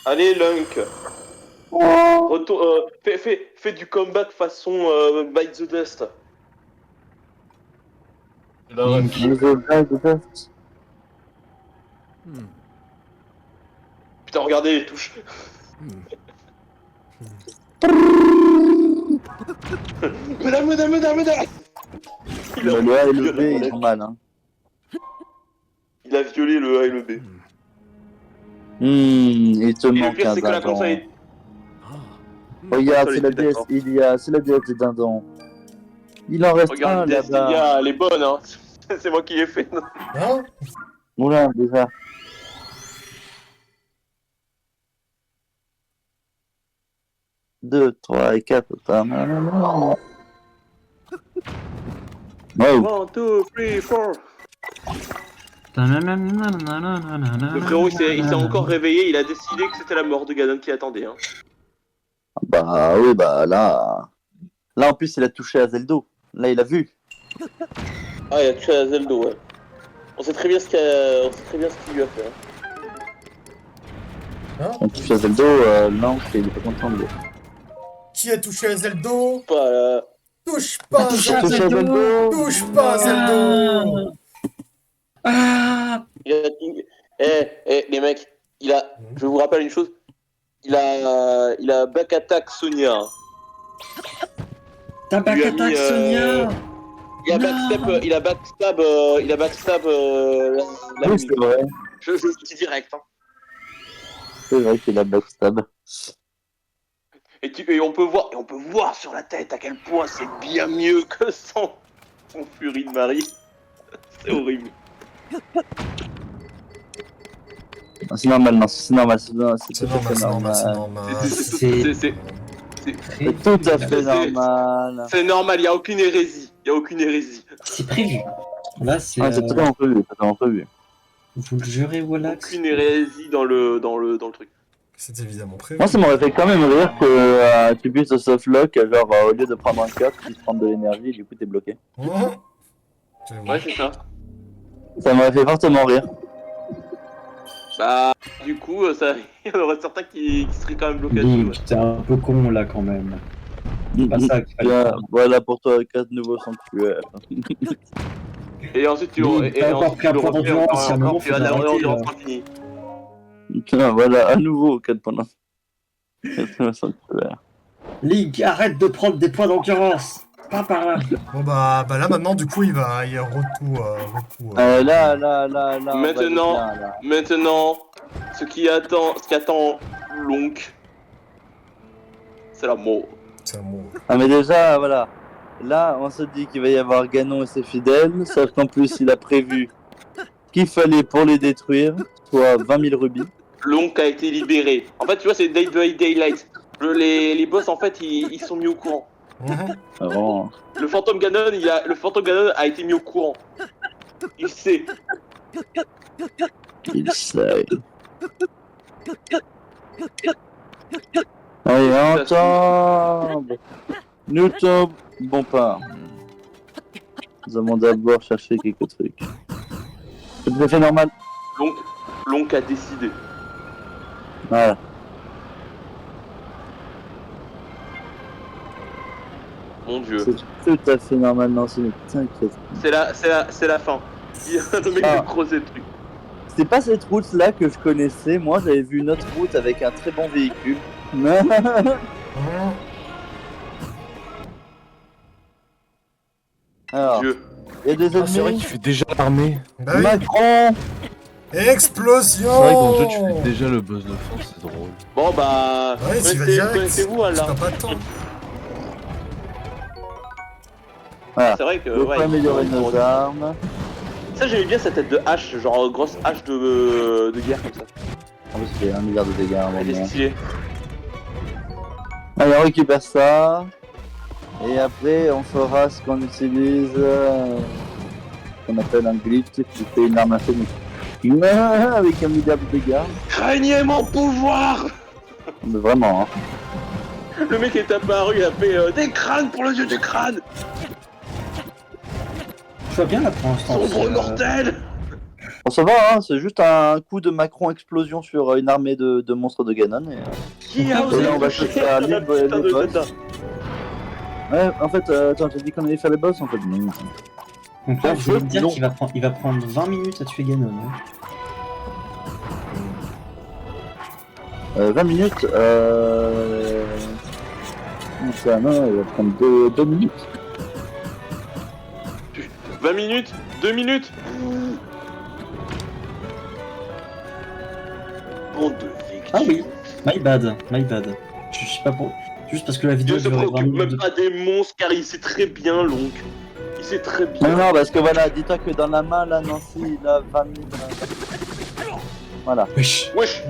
Allez, Lunk. Fais du comeback façon Bite the Dust. Link. Putain, regardez les touches. Mesdames. Il a, Le A et le violé B, la ils manette. ont mal, hein. Il a violé le A et le B. Il te Et le manque pire, un c'est que la dindon. console est. Regarde, c'est la était DS, d'accord. c'est la DS des dindons. Il en reste un Regarde, là-bas. Destinia, elle est bonne, hein. C'est moi qui l'ai fait. Hein? Oula, déjà. Deux, trois et quatre. Wow. 1, 2, 3, 4. Le frérot, il s'est encore réveillé, il a décidé que c'était la mort de Ganon qui attendait. Hein. Bah oui, bah là. Là en plus, il a touché à Zelda. Là, il a vu. Ah, il a tué à Zelda, ouais. On sait très bien ce qu'il lui a fait. Hein. Hein? On touche à Zelda, non, il est pas content de lui. Qui a touché à Zelda? Pas là. Touche pas à Touche à Zelda! Zelda. Touche pas à Zelda! Ah, Il a... les mecs, je vous rappelle une chose. Il a back attack Sonia. Hein. t'as back lui a attack mis, Sonia. Il a backstab la Oui, c'est vrai. Je dis direct. Hein. C'est vrai qu'il a backstab. Et on peut voir sur la tête à quel point c'est bien mieux que son Fury de Marie. C'est horrible. C'est normal, non, c'est normal, c'est tout à C'est fait normal, c'est normal. normal. C'est tout à fait normal. C'est normal, il n'y a aucune hérésie. C'est prévu. Là, c'est. Ah, c'est totalement prévu, totalement prévu. Vous le jurez, Wallax. Aucune hérésie dans le truc. C'est évidemment prévu. Moi, ça m'aurait fait quand même rire que tu puisses softlock, genre au lieu de prendre un cut, tu prends de l'énergie et du coup t'es bloqué. Ouais, c'est ça. Ça m'aurait fait fortement rire. Bah, du coup, il y en aurait certains qui seraient quand même bloqués dessus. Link, t'es un peu con là quand même. C'est pas ça qu'il fallait Bien, faire. voilà pour toi 4 nouveaux sanctuaires. Et ensuite, tu Link, t'as encore pris un point d'endurance, il y a un moment, tu as faut arrêter, l'endurance là. infinie. Voilà, à nouveau 4 points d'endurance. 4 nouveaux sanctuaires. Link, arrête de prendre des points d'endurance. Pas par là. Bon bah là maintenant du coup il y a retour. Là, on va Maintenant, aller bien, là. Maintenant, ce qui attend Lonk, c'est la mort. C'est un mot. Ah mais déjà, voilà. Là, on se dit qu'il va y avoir Ganon et ses fidèles, sauf qu'en plus, il a prévu qu'il fallait pour les détruire, soit 20 000 rubis. Lonk a été libéré. En fait, tu vois, c'est Day by Daylight. Les boss, en fait, ils sont mis au courant. Vraiment. Le fantôme Ganon a été mis au courant. Il sait. Il sait. Allez, on tombe. Nous tombons pas. Nous allons d'abord chercher quelques trucs. C'est tout à fait normal. L'oncle a décidé. Voilà. Mon dieu. C'est tout à fait normal, Nancy, mais t'inquiète. C'est la fin. Le mec a creusé le truc. C'est pas cette route-là que je connaissais. Moi, j'avais vu une autre route avec un très bon véhicule. Alors, Dieu. il y a des Ah, c'est vrai ennemis. qu'il fait déjà l'armée. Bah oui. Macron. Explosion. C'est vrai que dans le jeu, tu fais déjà le boss de fin, c'est drôle. Bon bah. Ouais, tu vas direct. Connaissez-vous Tu là perds pas de temps. Voilà. C'est vrai que. On peut améliorer nos armes. Ça, j'aimais bien cette tête de hache, genre grosse hache de guerre comme ça. En plus, il y a 1 milliard de dégâts à un Elle est moment. stylée. Allez, on récupère ça. Et après, on fera ce qu'on utilise. Qu'on appelle un glitch qui fait une arme infinie. Avec 1 milliard de dégâts. Craignez mon pouvoir. Mais vraiment, hein. Le mec est apparu, il a fait des crânes pour le dieu du crâne. Je vois bien là pour l'instant. Sombre mortel. Bon, ça va, hein, c'est juste un coup de Macron explosion sur une armée de monstres de Ganon. Et, Qui a Et osé là, on va toucher se faire la les putain de boss. Dada. Ouais, en fait, attends, t'as dit qu'on allait faire les boss en fait. Non. Donc là, je vais te dire Non. qu'il va prendre 20 minutes à tuer Ganon. Hein. 20 minutes, ça, non, il va prendre 2 minutes. 20 minutes 2 minutes. Bande de victimes. Ah oui, my bad. Je sais pas pour. Juste parce que la vidéo Dieu se durait 20 préoccupe minutes. même pas des monstres car il sait très bien l'oncle. Il sait très Non, bien. non, parce que voilà, dis-toi que dans la main, là, Nancy, il a 20 minutes. Voilà. Wesh, Wesh.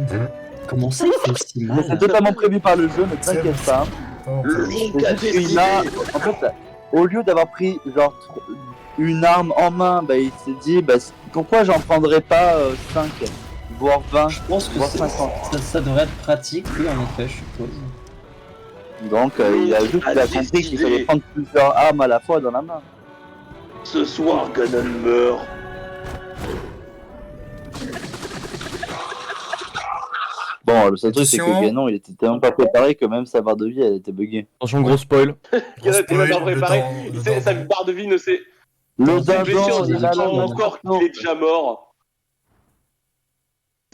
comment ça il fait aussi Mais mal c'est totalement prévu par le jeu, ne t'inquiète pas. Attends, L'oncle a C'est juste décidé. qu'il a, en fait, au lieu d'avoir pris genre une arme en main, bah il s'est dit bah pourquoi j'en prendrais pas 5 voire 20 Je pense que voire c'est- 50. ça devrait être pratique, oui, en effet, je suppose. Donc il a juste il a compris qu'il fallait prendre plusieurs armes à la fois dans la main. Ce soir, Ganon meurt. Bon, le seul truc c'est que Attention. Ganon il était tellement pas préparé que même sa barre de vie elle était buggée. Attention, gros spoil. Ganon était même pas spoil, préparé. le Il sait, sa dindon. barre de vie ne sait. Le Ses blessures dindon, ne il a savent là pas encore qu'il est déjà mort.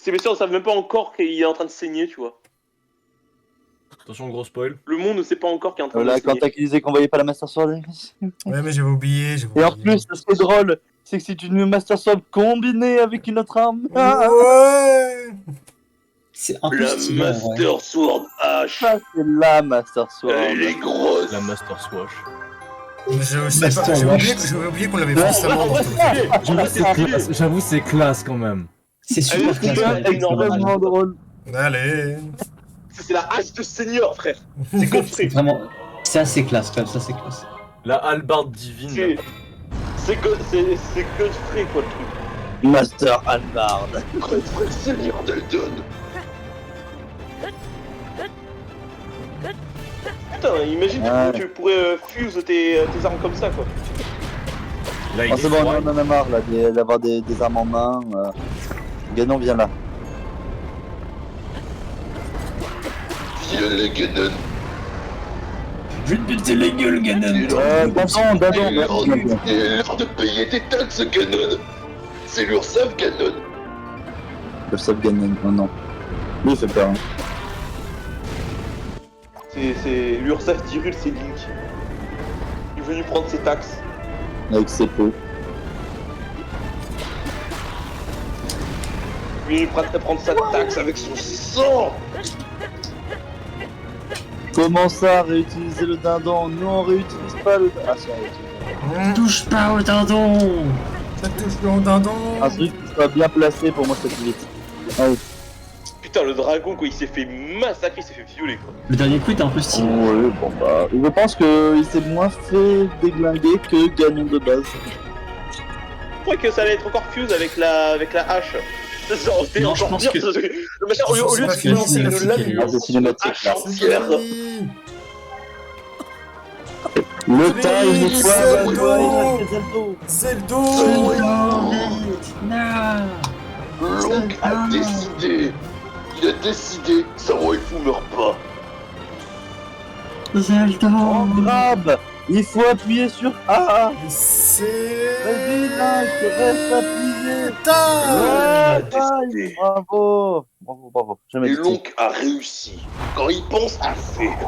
Ses blessures ne savent même pas encore qu'il est en train de saigner, tu vois. Attention, gros spoil. Le monde ne sait pas encore qu'il est en train de Voilà, quand saigner. t'as disait qu'on voyait pas la Master Sword. Ouais, mais j'avais oublié. Et en plus, ce qui est drôle, c'est que c'est une Master Sword combinée avec une autre arme. Ouais. C'est un peu La stylé, en vrai. Master Sword H. Ça, c'est la Master Sword. Elle est grosse. La Master Swash. Je sais Master pas, Wash. j'avais oublié qu'on l'avait Ouais, forcément dans ce jeu. J'avoue, c'est classe quand même. C'est super Elle est classe. Extrêmement drôle. Allez. C'est la hache de seigneur, frère. C'est Godfrey. Vraiment, c'est assez classe, quand même, ça c'est classe. La hallebarde divine. C'est Godfrey, quoi, le truc. Master Alvard. Godfrey, seigneur d'Eldon. Putain, imagine, Ouais. tu pourrais fuse tes armes comme ça, quoi. Là, il Oh, est c'est bon, froid. on en a marre là d'avoir des armes en main. Ganon, viens là. Viens les Ganon. Je vais te péter la gueule, Ganon. Dindon. Il est l'heure de payer tes taxes, Ganon. C'est l'URSSAF, Ganon. Le sub Ganon, non. Lui, il fait peur. Hein. C'est l'URSSAF Tyrul, c'est Link. Il est venu prendre ses taxes. Avec ses peaux. Il est venu prendre sa taxe avec son sang. Comment ça, réutiliser le dindon? Non, on réutilise pas le. Ah, si, on réutilise. Touche pas au dindon. Ça touche le dindon. Un truc qui soit bien placé pour moi, ça plus vite. Allez. Putain, le dragon, quoi, il s'est fait massacrer, il s'est fait violer, quoi. Le dernier coup était un peu stylé. Ouais, bon bah. Je pense qu'il s'est moins fait déglinguer que Ganon de base. Je crois que ça allait être encore fuse avec la hache. Genre, c'était Non, je encore pense pire. que- Le machin, au lieu de C'est finir, c'est pas une fini, lame c'est de pas fini. hache entière. Oui. Le Oui, time, une fois, Zeldo. Zeldo. Link a décidé. Il a décidé. Sa waifu meurt pas. Zelda. Oh, grab. Il faut appuyer sur A. Et c'est... Vas-y, Link, reste appuyé. Time. Ouais, bravo. Bravo. Jamais Et dit. Link a réussi. Quand il pense à faire.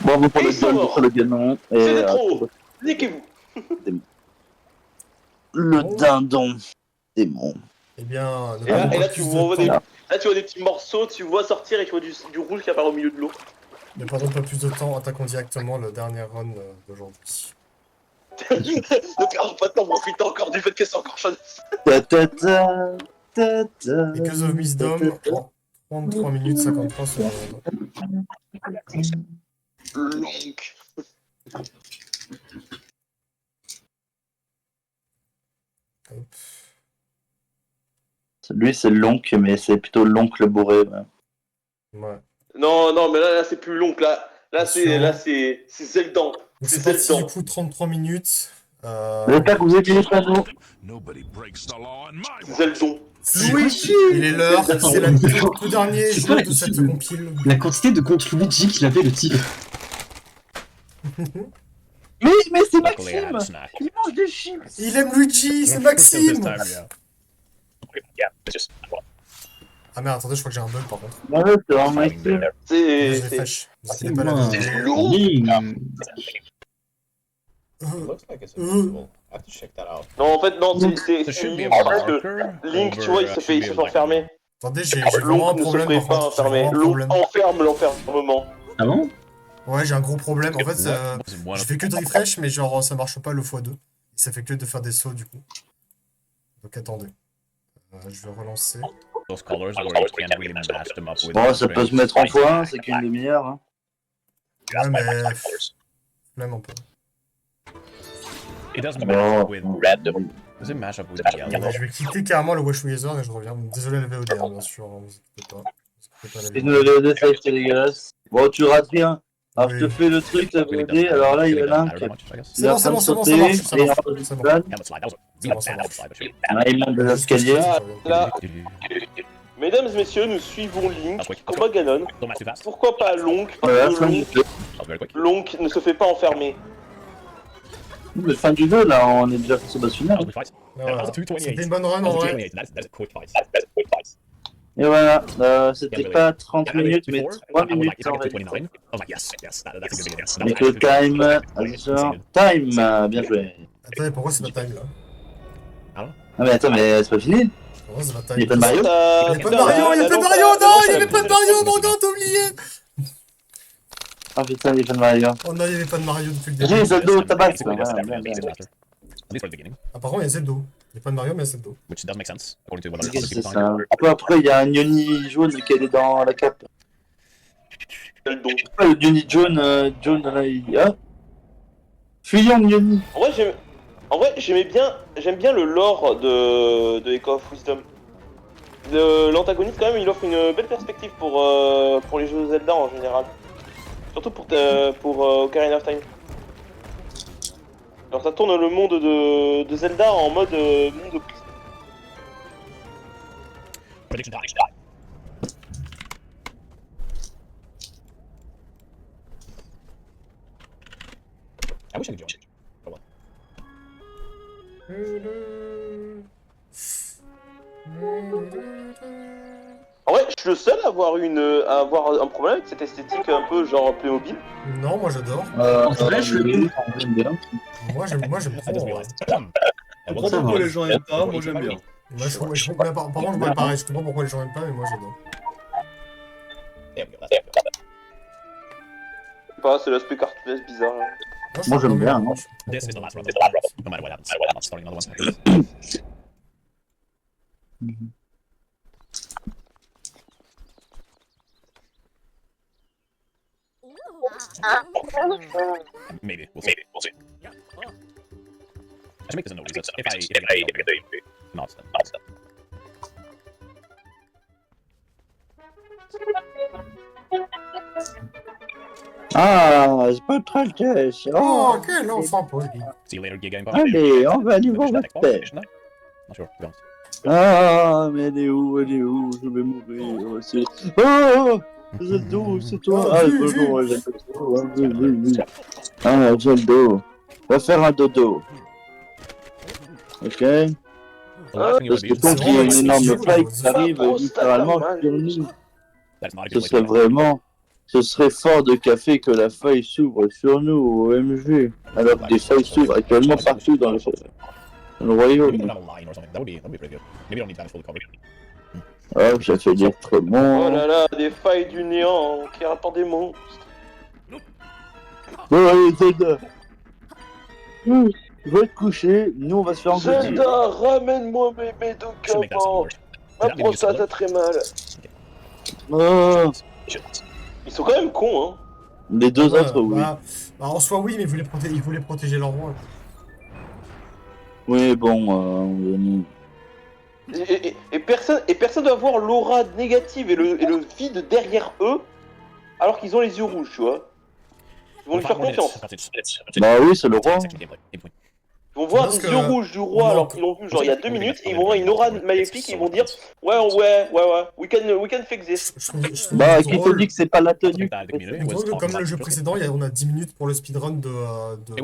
Bravo pour Et le ils sont goal morts. pour le gagnant. Et C'était trop. Niquez-vous. le dindon démon. Eh bien, ne Et là, perdons et pas là, tu plus vois de des, temps. là, tu vois des petits morceaux, tu vois sortir et tu vois du rouge qui apparaît au milieu de l'eau. Ne perdons pas plus de temps, attaquons directement le dernier run d'aujourd'hui. Ne perdons pas de temps, profitons encore du fait que c'est encore chaud. Ta ta ta, ta ta, Et Echoes of Wisdom en 33 minutes 53 secondes. Link. Hop. Lui, c'est l'oncle, mais c'est plutôt l'oncle bourré. Ouais. Ouais. Non, mais là c'est plus long. Là Attention. c'est Zelda. Donc C'est c'est parti Zelda. du coup 33 minutes. J'espère que vous êtes les panneaux. Zelda. Luigi, il est l'heure, c'est le tout dernier C'est jeu pas la de cette quantité de- compile. La quantité de contre Luigi qu'il avait le type. Mais c'est Luckily, I had a Maxime. snack. Il mange des chips. Il aime Luigi, c'est This Maxime. time, yeah. Yeah, it's just Ah merde, attendez, je crois que j'ai un bug par contre. Ouais, c'est vraiment Maxime. Attendez, je C'est. refresh. Vous inquiétez pas, la C'est vidéo. long. Link. looks like it's invisible. I have to check that out. Non, en fait, non, There c'est should be Link a parce que marker Link, tu vois, il se fait should be enfermer. Attendez, j'ai vraiment un Link ne se problème fait par pas contre. J'ai enfermer. vraiment un Link problème. enferme l'enfermement. Ah bon? Ouais, j'ai un gros problème. En fait, Was it one je of fais que de refresh, mais genre ça marche pas le x2. Ça fait que de faire des sauts du coup. Donc attendez. Je vais relancer. those colors where you can't really match them up with Bon, ça peut se mettre en fois, c'est qu'une demi-heure. Hein. Ouais, mais. Flemme un peu. It doesn't Oh. match with red. Does it match up with yellow? Je vais quitter carrément le Wash Wizard et je reviens. Désolé le VOD, hein, bien sûr. Hein, vous inquiétez pas. Vous inquiétez pas, la Et vidéo. nous, le save, c'est dégueulasse. Bon, tu rates rien. Alors, je te Oui. fais le truc, la Really VOD, doesn't- alors là, il y really a doesn't Link. matter that much, I guess. Il est en train de C'est bon, sauter, ça marche, ça et marche, en c'est bon. plan, Helmet slide. That was C'est bon, a ça bad marche. slide, but shoot. il monte des escaliers. Là, mesdames et messieurs, nous suivons Link, combat Ganon. Don't match too fast. Pourquoi pas Link? Voilà, Parce que fin du Link, jeu. That was very quick. Link ne se fait pas enfermer. Mais fin du jeu, là, on est déjà face au boss That final. was a quick fight. Voilà. That was a 228. C'était une bonne run That en was a vrai. 228. That's a quick fight. Et voilà, c'était pas 30 minutes, mais 3 minutes If I en get réalité. 229, I was like, yes, that's a good beginning. That was Avec le actually time, good. attention, time, bien joué. Attendez, pourquoi c'est pas time là? Ah mais attends, mais c'est pas fini. Pourquoi c'est pas Il y a time? pas de Mario. Il y a pas de Mario, il y a pas de Mario, non, il y avait pas de Mario, mon gars, t'as oublié! Ah putain, il y a pas de Mario. Oh non, il y avait pas de Mario depuis le début. J'ai Zelda, tabac. It's good, that's definitely a big disaster. At least for the beginning, Ah, par contre, il y a Zeldo. Il y a pas de Mario, mais il y a Zeldo. which does make sense according to what other Qu'est-ce que people c'est telling ça? Après, il y a un Yoni jaune qui est dans la cape. Zelda. Ah, le Yoni jaune, jaune là, il. Ah! Fuyons Yoni! En vrai, j'aime bien le lore de Echo of Wisdom. L'antagoniste, quand même, il offre une belle perspective pour les jeux Zelda en général. Surtout pour Ocarina of Time. Alors, ça tourne le monde de Zelda en mode monde de prise. Prediction time. I wish I could join. Oh well. En vrai, je suis le seul à avoir un problème avec cette esthétique un peu genre Playmobil. Non, moi j'adore. En vrai, je le j'aime bien. Moi j'aime I just trop. realized. Ça Pourquoi va. les gens aiment pas, moi j'aime bien. Moi, par contre, je vois pareil. Je comprends pourquoi les gens aiment pas, mais moi j'adore. There we go. That's it. Je sais pas, c'est l'aspect cartoonesque bizarre. Là. Moi, j'aime bien, moi. This is the last run. No matter what happens, I'm not starting another one. Maybe. We'll see. I should make this a note. If I not. Ah, c'est pas très test. Oh, quel enfant poli. See you later, gay game. Allez, on va aller voir Finish that votre Xbox, père. finish that. Not sure, to be honest. Ah, mais elle est où? Elle est où? Je vais mourir. C'est... Oh! Zeldo, c'est toi. Ah, Ah, vu, bonjour, vu. Zeldo. Ah, oui. Ah, Zeldo. Va faire un dodo. Ok? The last thing you Parce want que to be tant c'est qu'il y a vraiment une énorme excellent, faille là. qui arrive littéralement sur nous, that's not a ce good place serait to be. vraiment... Ce serait fort de café que la faille s'ouvre sur nous, OMG. Alors que des failles s'ouvrent actuellement partout dans le Maybe royaume. put down a line or something. That would be pretty good. Maybe you don't need that fully covered. Ah, ça fait des très Oh bon. là là, des failles du néant qui rapportent des monstres. Bon, allez, Zelda. Va te coucher, nous on va se faire engloutir. Zelda, ramène-moi mes Should make that sound médicaments. worse. Ma That maybe you prostate said a très mal. Ah, Ils sont quand même cons, hein. les deux Ouais, autres, oui. bah, en soi, oui, mais ils voulaient protéger leur roi. Oui, bon, on Et personne doit voir l'aura négative et le vide derrière eux, alors qu'ils ont les yeux rouges, tu vois. Ils vont lui faire confiance. Bah oui, c'est le roi. Ils vont voir Parce des que- yeux rouges du roi Non, alors qu'ils l'ont vu genre il y a 2 minutes et ils vont voir une aura maléfique et ils vont dire ouais, we can fix this. Je trouve Bah, qui te drôle. dit que c'est pas la tenue? Je trouve que comme le jeu précédent, on a 10 minutes pour le speedrun de It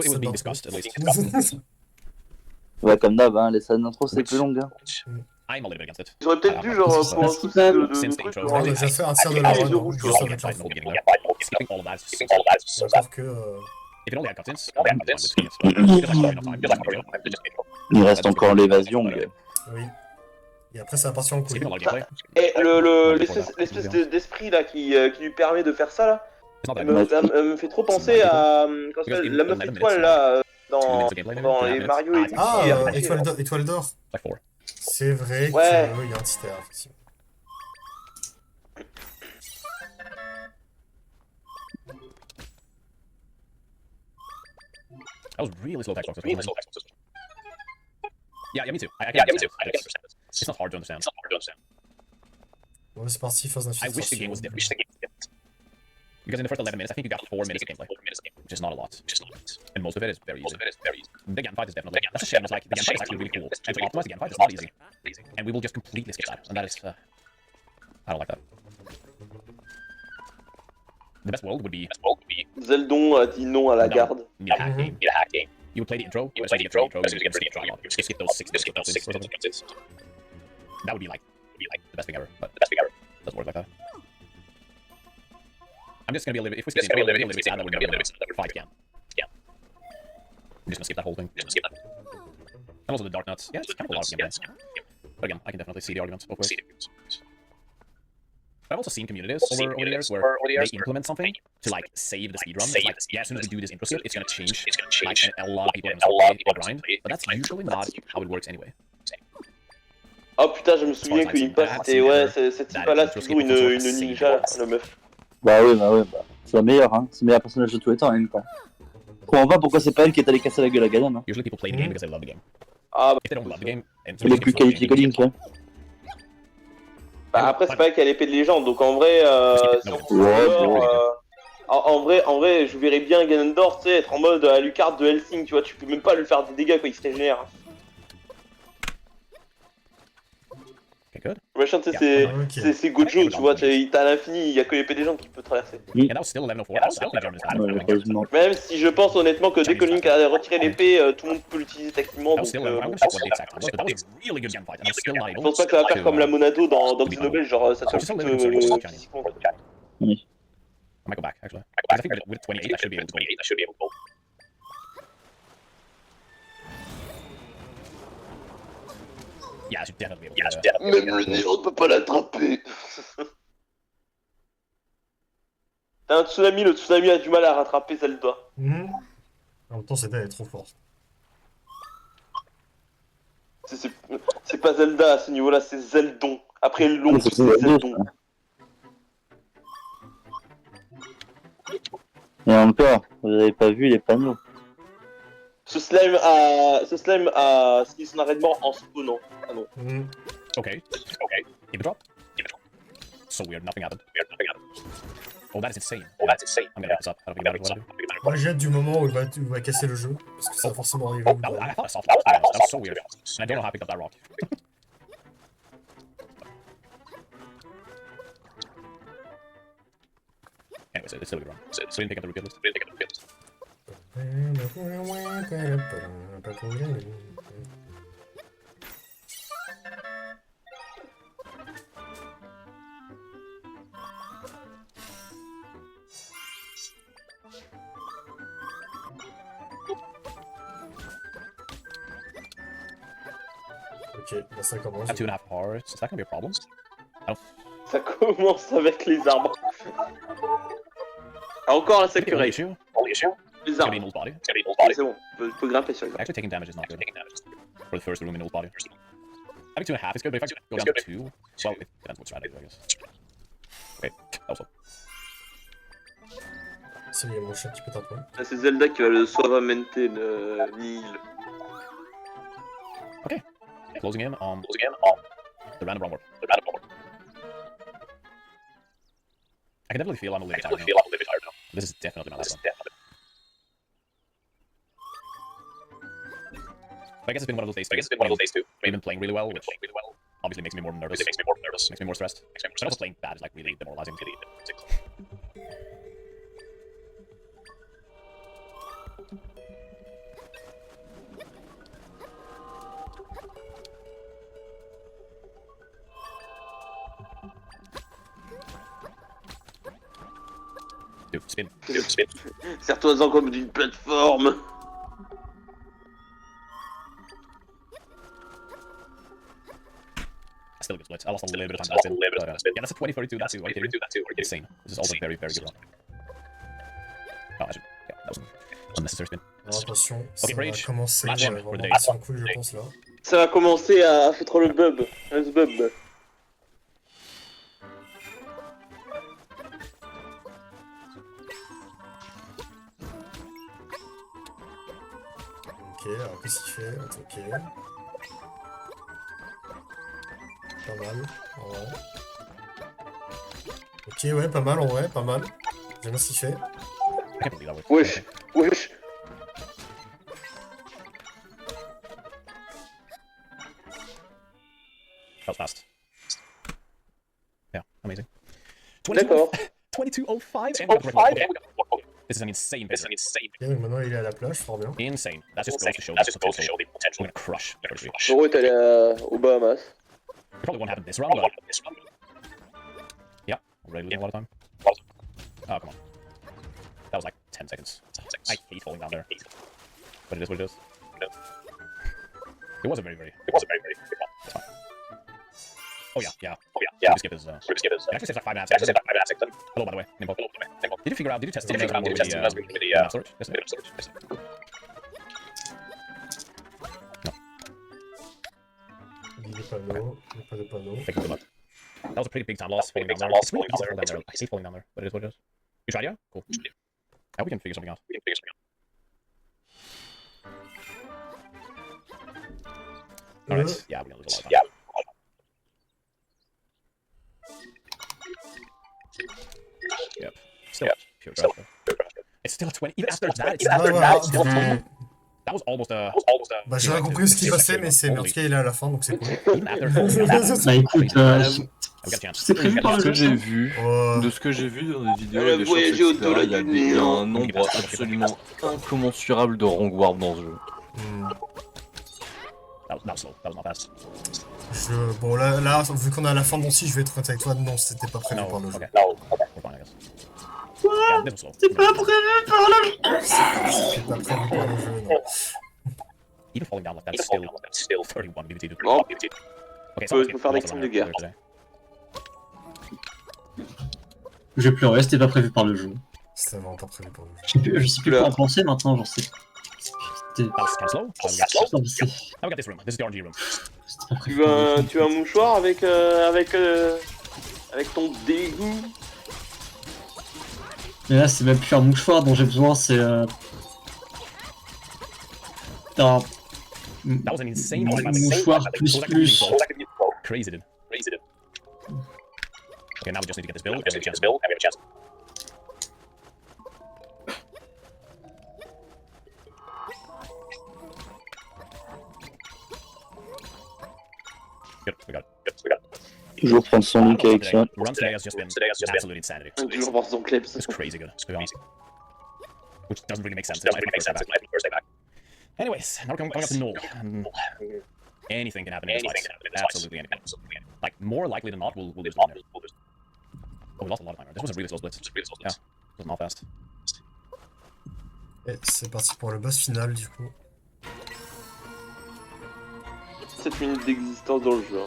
was being Cyberpunk. discussed, at least. Ouais, comme d'hab, hein, les scènes d'intro c'est plus long. Hein. I'm a little bit against it. Ils auraient peut-être dû genre Parce pour un que- souci de Since the truc, intro, On a déjà fait un tiers de la Ah, les run, yeux rouges, juste tu vois. avec l'info. Skipping all of that. is so Sauf que... If it only had cutscenes, I'd be fine with skipping it, but it doesn't have enough time. Just like Mario. Il reste encore l'évasion. mais- Oui. Et après, ça va partir en couille. Skipping a lot of gameplay. Et l'espèce d'esprit là qui lui permet de faire ça là, It's not that me fait trop penser à comment ça s'appelle, la meuf étoile là dans les Mario et Ah, Luigi, étoile d'or. like 4. C'est vrai Ouais. qu'il y a un petit air, effectivement. That was really slow text box. Yeah, me too. I can understand. It's not hard to understand. Bon, c'est parti, phase I wish the game was different. Because in the first 11 minutes, I think you got 4 minutes of gameplay, which is not a lot. And most of it is very easy. The Gan fight is definitely... That's a shame, it's like, the Gan fight is actually really cool. And to optimize the Gan fight is not easy. And we will just completely skip that. And that is... I don't like that. The best world would be... Zeldon a dit non à la No. garde. Need a hack game. You would play the intro, you would skip the intro, you skip those 6 sequences or something. That would be like the best thing ever, but doesn't work like that. I'm just gonna be a little bit, if we skip the intro, I'm gonna be a little bit sad that we're gonna fight again. I'm just gonna skip that whole thing. And also the Dark Nuts. Yeah, it's kind of a lot of gameplay. But again, I can definitely see the arguments both ways. I've also seen communities over the years where they implement something to like save the speedrun. It's like, yeah, as soon as we do this intro skip, it's gonna change. Like, and a lot of people are gonna start the grind, but that's usually not how it works anyway. Oh putain, je me souviens que Impa c'était ouais, cette type là c'est toujours une ninja là, la meuf. Bah oui, bah. C'est la meilleure, hein. C'est le meilleur personnage de tous les temps, en même temps. Je comprends pas pourquoi c'est pas elle qui est allée casser la gueule à Ganon. Hein. Usually people play the game because they love the game. Ah If they don't love the game, and Elle est plus qualifiée que Link, hein. bah après c'est pas elle qui a l'épée de légende, donc en vrai si on prend en vrai je verrais bien Ganondorf, tu sais, être en mode Alucard de Helsing, tu vois, tu peux même pas lui faire des dégâts quoi, il se régénère. Okay, good. Machin, tu sais, c'est Gojo, tu vois, t'as à l'infini, il y a que l'épée des gens qui peut traverser. And that was still 11:04. I don't think German is bad. Malheureusement. Même si je pense honnêtement que dès que Link a retiré l'épée, tout le monde peut l'utiliser techniquement, That was donc still 11. I'm gonna check what the exact time was, but that was a really good gunfight, and I'm still not je able pense pas que ça va faire to, comme la Monado dans Xenoblade, genre ça Just a soit little concerned with physiquement. Oui. I might go back actually. Because I think with 28 I should be able to go. Yeah, I should definitely be able to. Même le néant ne peut pas l'attraper. T'as un tsunami, le tsunami a du mal à rattraper Zelda. Mhm. En même temps, cette elle est trop forte. C'est pas Zelda à ce niveau-là, c'est Zeldon. Après l'oncle, c'est Zeldon. Et encore, vous avez pas vu les panneaux. Ce slime a signé son arrêt de mort en spawnant. Ah non. Mhm. Okay. Give it drop. So weird, nothing happened. Oh, that is insane. Oh, that's insane. I'm gonna look this up. I don't think it matters what I do. Moi j'ai hâte du moment où il va casser le jeu, parce que ça va forcément arriver. Oh, I thought a soft rock. That was so weird. And I don't know how I picked up that rock. Anyways, it's still a good run. So didn't pick up the repeat list. Ok, là ça commence. I have 2.5 parts. Is that gonna be a problem? Ça commence avec les arbres. Ah, encore la Only sécurité. issue? Les It's gonna be arbres. in Old Body. C'est bon, je peux grimper sur les arbres. Actually, taking damage is not good. For the first room in Old Body. I think 2.5 is good, but if I go down to 2, well, it depends what strategy, I guess. Okay, also. C'est il y a mon chat qui pète un peu. Ah, c'est Zelda qui va le Suavemente Nihil. Closing in on the random wrong word. I can definitely feel I'm a little bit tired now. This is definitely my last one. But I guess it's been one of those days too. We've been playing really well, which obviously makes me more nervous. Makes me more stressed. But also playing bad is like really demoralizing. Dude, spin. Serre-toi-en comme d'une plateforme. Still a good split. I lost a little bit of time to spin. But, yeah, that's a 20-32. That's it. Are you kidding me? Insane. This is also very, very good run. Oh, I should. Yeah, that was an unnecessary spin. Alors attention, ça Ok, va Breach. commencer Match him vraiment for the à day. partir en couille, je pense là. Ça va commencer à foutre le bub. Le bub. Ok, alors qu'est-ce qu'il fait? Ok. Pas mal, en vrai. Ok, ouais, pas mal en vrai, pas mal. J'aime bien ce qu'il fait. I can't believe that worked. Wesh, wesh. That was fast. Yeah, amazing. D'accord. 22:05. And we got the record. Okay. This is an insane pace. Ok, donc maintenant il est à la plage, fort bien. Insane. That just goes to show the potential. We're gonna crush the first three. Zoro est allé aux Bahamas. It probably won't happen this round, but yeah, already losing a lot of time. Oh, come on. That was like 10 seconds. I hate falling down there. But it is what it is. It was a very good one. That's fine. Oh yeah. We skip his, it actually saves like 5.5 seconds. Hello, by the way. Nimbo. Did you figure out, did you test the storage? Yes, Il est panneau, il n'y a pas de panneau. Thank you, good luck. That was a pretty big time loss falling down there. It's really easy to fall down there. I hate falling down there, but it is what it is. You tried, yeah? Cool. I hope we can figure something out. Alright, yeah, we're gonna lose a lot of time. Yep. Still pure trash. It's still a 20. Even after that, it's still a 20. That was almost a. Bah j'ai rien compris ce qui passait, mais c'est en tout cas il est à la fin, donc c'est cool. Even after that, Bah écoute, we got a chance. c'est prévu par De ce le que jeu. j'ai vu, Oh, de ce que j'ai vu dans les vidéos Elle a et des shorts, voyagé etc., au-delà il y a du des- néant. un nombre absolument incommensurable de rank warp dans ce jeu. That was slow. That was not fast. bon là, vu qu'on est à la fin de mon site, je vais être honnête avec toi, non, c'était pas prévu No, par le jeu. okay. We're fine, I guess. Yeah, this was slow. C'est pas prévu par le jeu. C'était pas prévu par le jeu, non. Even falling down like that, still 31 BBT. dude. Non. Okay, so Je peux faire des crimes de guerre. Je vais pleurer, c'était pas prévu par le jeu. C'était vraiment pas prévu par le jeu. Je sais plus quoi en penser maintenant, genre c'est. C'était That was kind of slow. non, mais c'est- Now we got this room. This is the RNG room. c'était pas prévu par le jeu. Tu veux un mouchoir avec ton dégoût? Mais là, c'est même plus un mouchoir dont j'ai besoin, c'est. Un That was an insane mouchoir plus plus. Crazy, dude. Okay, now we just need to get this build, and we have a chance. We got it. Toujours prendre son Link avec ça. The run today has just been absolute insanity. Toujours voir son clip. It's crazy good, to be honest. Which doesn't really make sense. It's my first day back. Anyways, now we're coming up to Null. Anything can happen in this fight. Absolutely anything. Like, more likely than not, we'll lose one here. Oh, we lost a lot of time. This was a really slow split. Yeah, it wasn't all fast. Et c'est parti pour le boss final du coup. 7 minutes d'existence dans le jeu. Hein.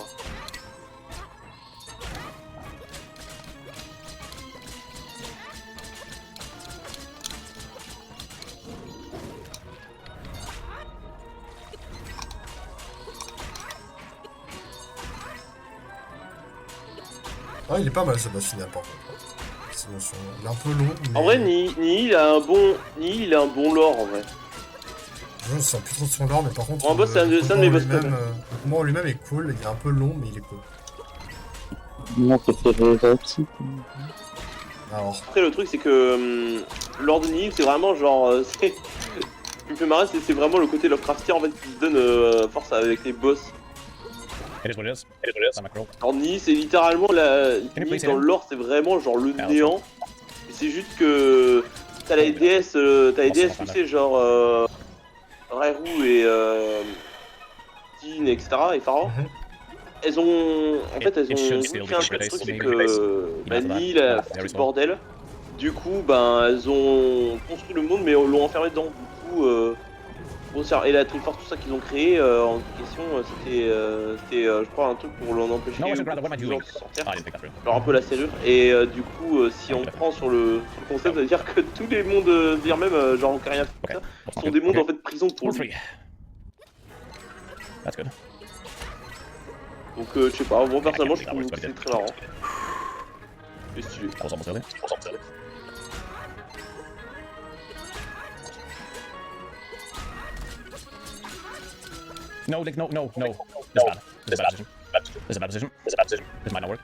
Ah, il est pas mal ce boss final par contre. Il est un peu long. Mais... En vrai, Nihil il a un bon lore en vrai. Je ne sens plus trop de son lore, mais par contre. Bon, un boss, c'est un de mes boss Le combat en lui-même est cool, il est un peu long, mais il est cool. Mon préféré réactif. Alors. Après, le truc, c'est que lore de Nihil, c'est vraiment genre. Ce qui me fait marrer, c'est vraiment le côté Lovecraftien en fait qui se donne force avec les boss. It is what it is. Alors Nihil, c'est littéralement Nihil dans le lore, c'est vraiment genre le néant. Et c'est juste que t'as les DS, tu sais, genre Rairu et Dean, etc. et Pharaon. Elles ont fait un truc, c'est que Nihil a fait le bordel. Du coup, elles ont construit le monde, mais l'ont enfermé dedans. Du coup, et la Triforce, tout ça qu'ils ont créé en question, c'était je crois un truc pour l'en empêcher de sortir. Alors un peu la serrure. Et du coup, si on prend sur le concept, ça veut dire que tous les mondes d'Irmem, genre Ocarina of Time, sont des mondes en fait prison pour lui. That's good. Donc je sais pas, moi personnellement je trouve que c'est très marrant. C'est stylé. No, Nick, no. This is bad. This is a bad position. This might not work.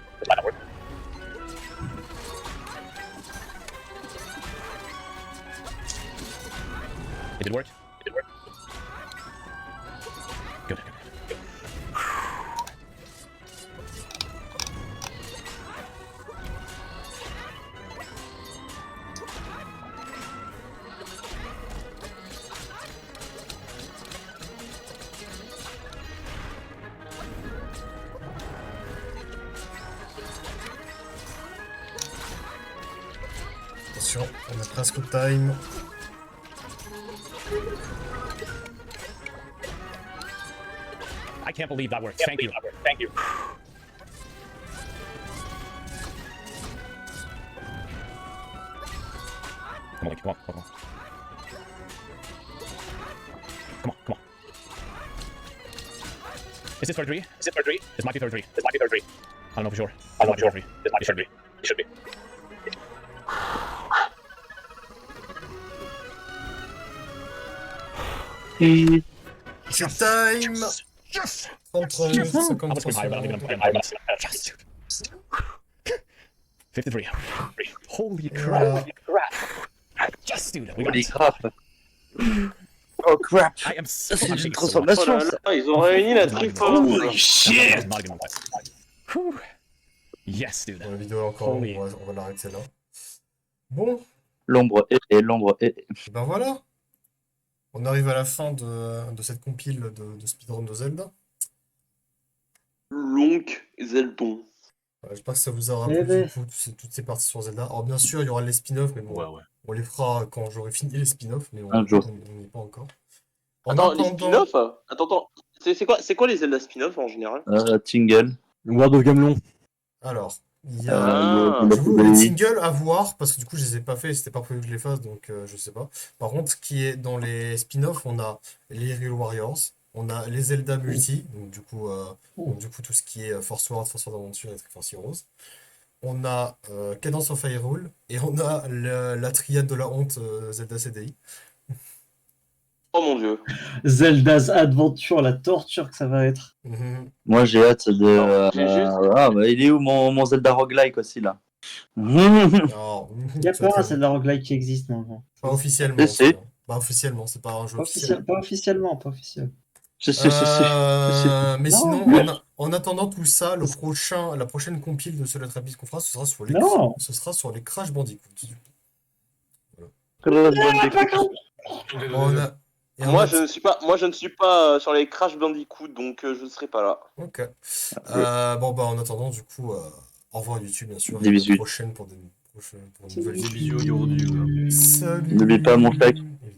It did work. Good. Attention, on a presque au time. I can't believe that worked. Thank you. Come on, Link, come on. Come on. Is this third three? This might be third three. I don't know for sure. It should be. Sur time. 33 minutes, 53 secondes. 53. Holy crap. Yes, dude. We got Holy it. crap. Oh crap. I am so C'est une happy. transformation. Oh là là, ils ont réuni la Triforce. Holy shit. Not even one fight. Whew. Yes, dude. Bon, la vidéo encore, Holy. on va l'arrêter là. Bon, L'ombre est. et ben voilà. On arrive à la fin de cette compile de speedrun de Zelda. Lonk Zeldon. J'espère que ça vous aura plu du coup, toutes ces parties sur Zelda. Alors bien sûr, il y aura les spin-offs, mais bon, on les fera quand j'aurai fini les spin-offs, mais on n'y est pas encore. Attends, les spin-offs. Attends. C'est quoi les Zelda spin-offs en général? Tingle. World of Gamelon. Alors, il y a les singles à voir, parce que du coup je les ai pas fait, c'était pas prévu que je les fasse, donc je sais pas. Par contre, ce qui est dans les spin-offs, on a les Hyrule Warriors, on a les Zelda Multi, donc du coup tout ce qui est Force Wars Adventure et Triforce Heroes. On a Cadence of Hyrule, et on a la triade de la honte Zelda CDI. Oh mon dieu. Zelda's Adventure, la torture que ça va être. Moi j'ai hâte de. Non, j'ai juste- Il est où mon Zelda roguelike aussi là? Alors, Il n'y a ça va pas un être- Zelda roguelike qui existe, non. Pas officiellement. Et c'est- Pas officiellement, c'est pas un jeu Pas officiel. officiellement, pas officiel. Je sais. Mais Non. sinon, En attendant tout ça, la prochaine compile de Solar Abyss qu'on fera, ce sera sur les Crash Bandicoot. On a- et on Moi a- je ne suis pas sur les Crash Bandicoot, donc je ne serai pas là. Ok. Bon, bah, en attendant, du coup, au revoir YouTube, bien sûr. Des Et à la bisous. prochaine pour une nouvelle Des vidéo. bisous, yo, Salut. N'oublie pas mon like. Et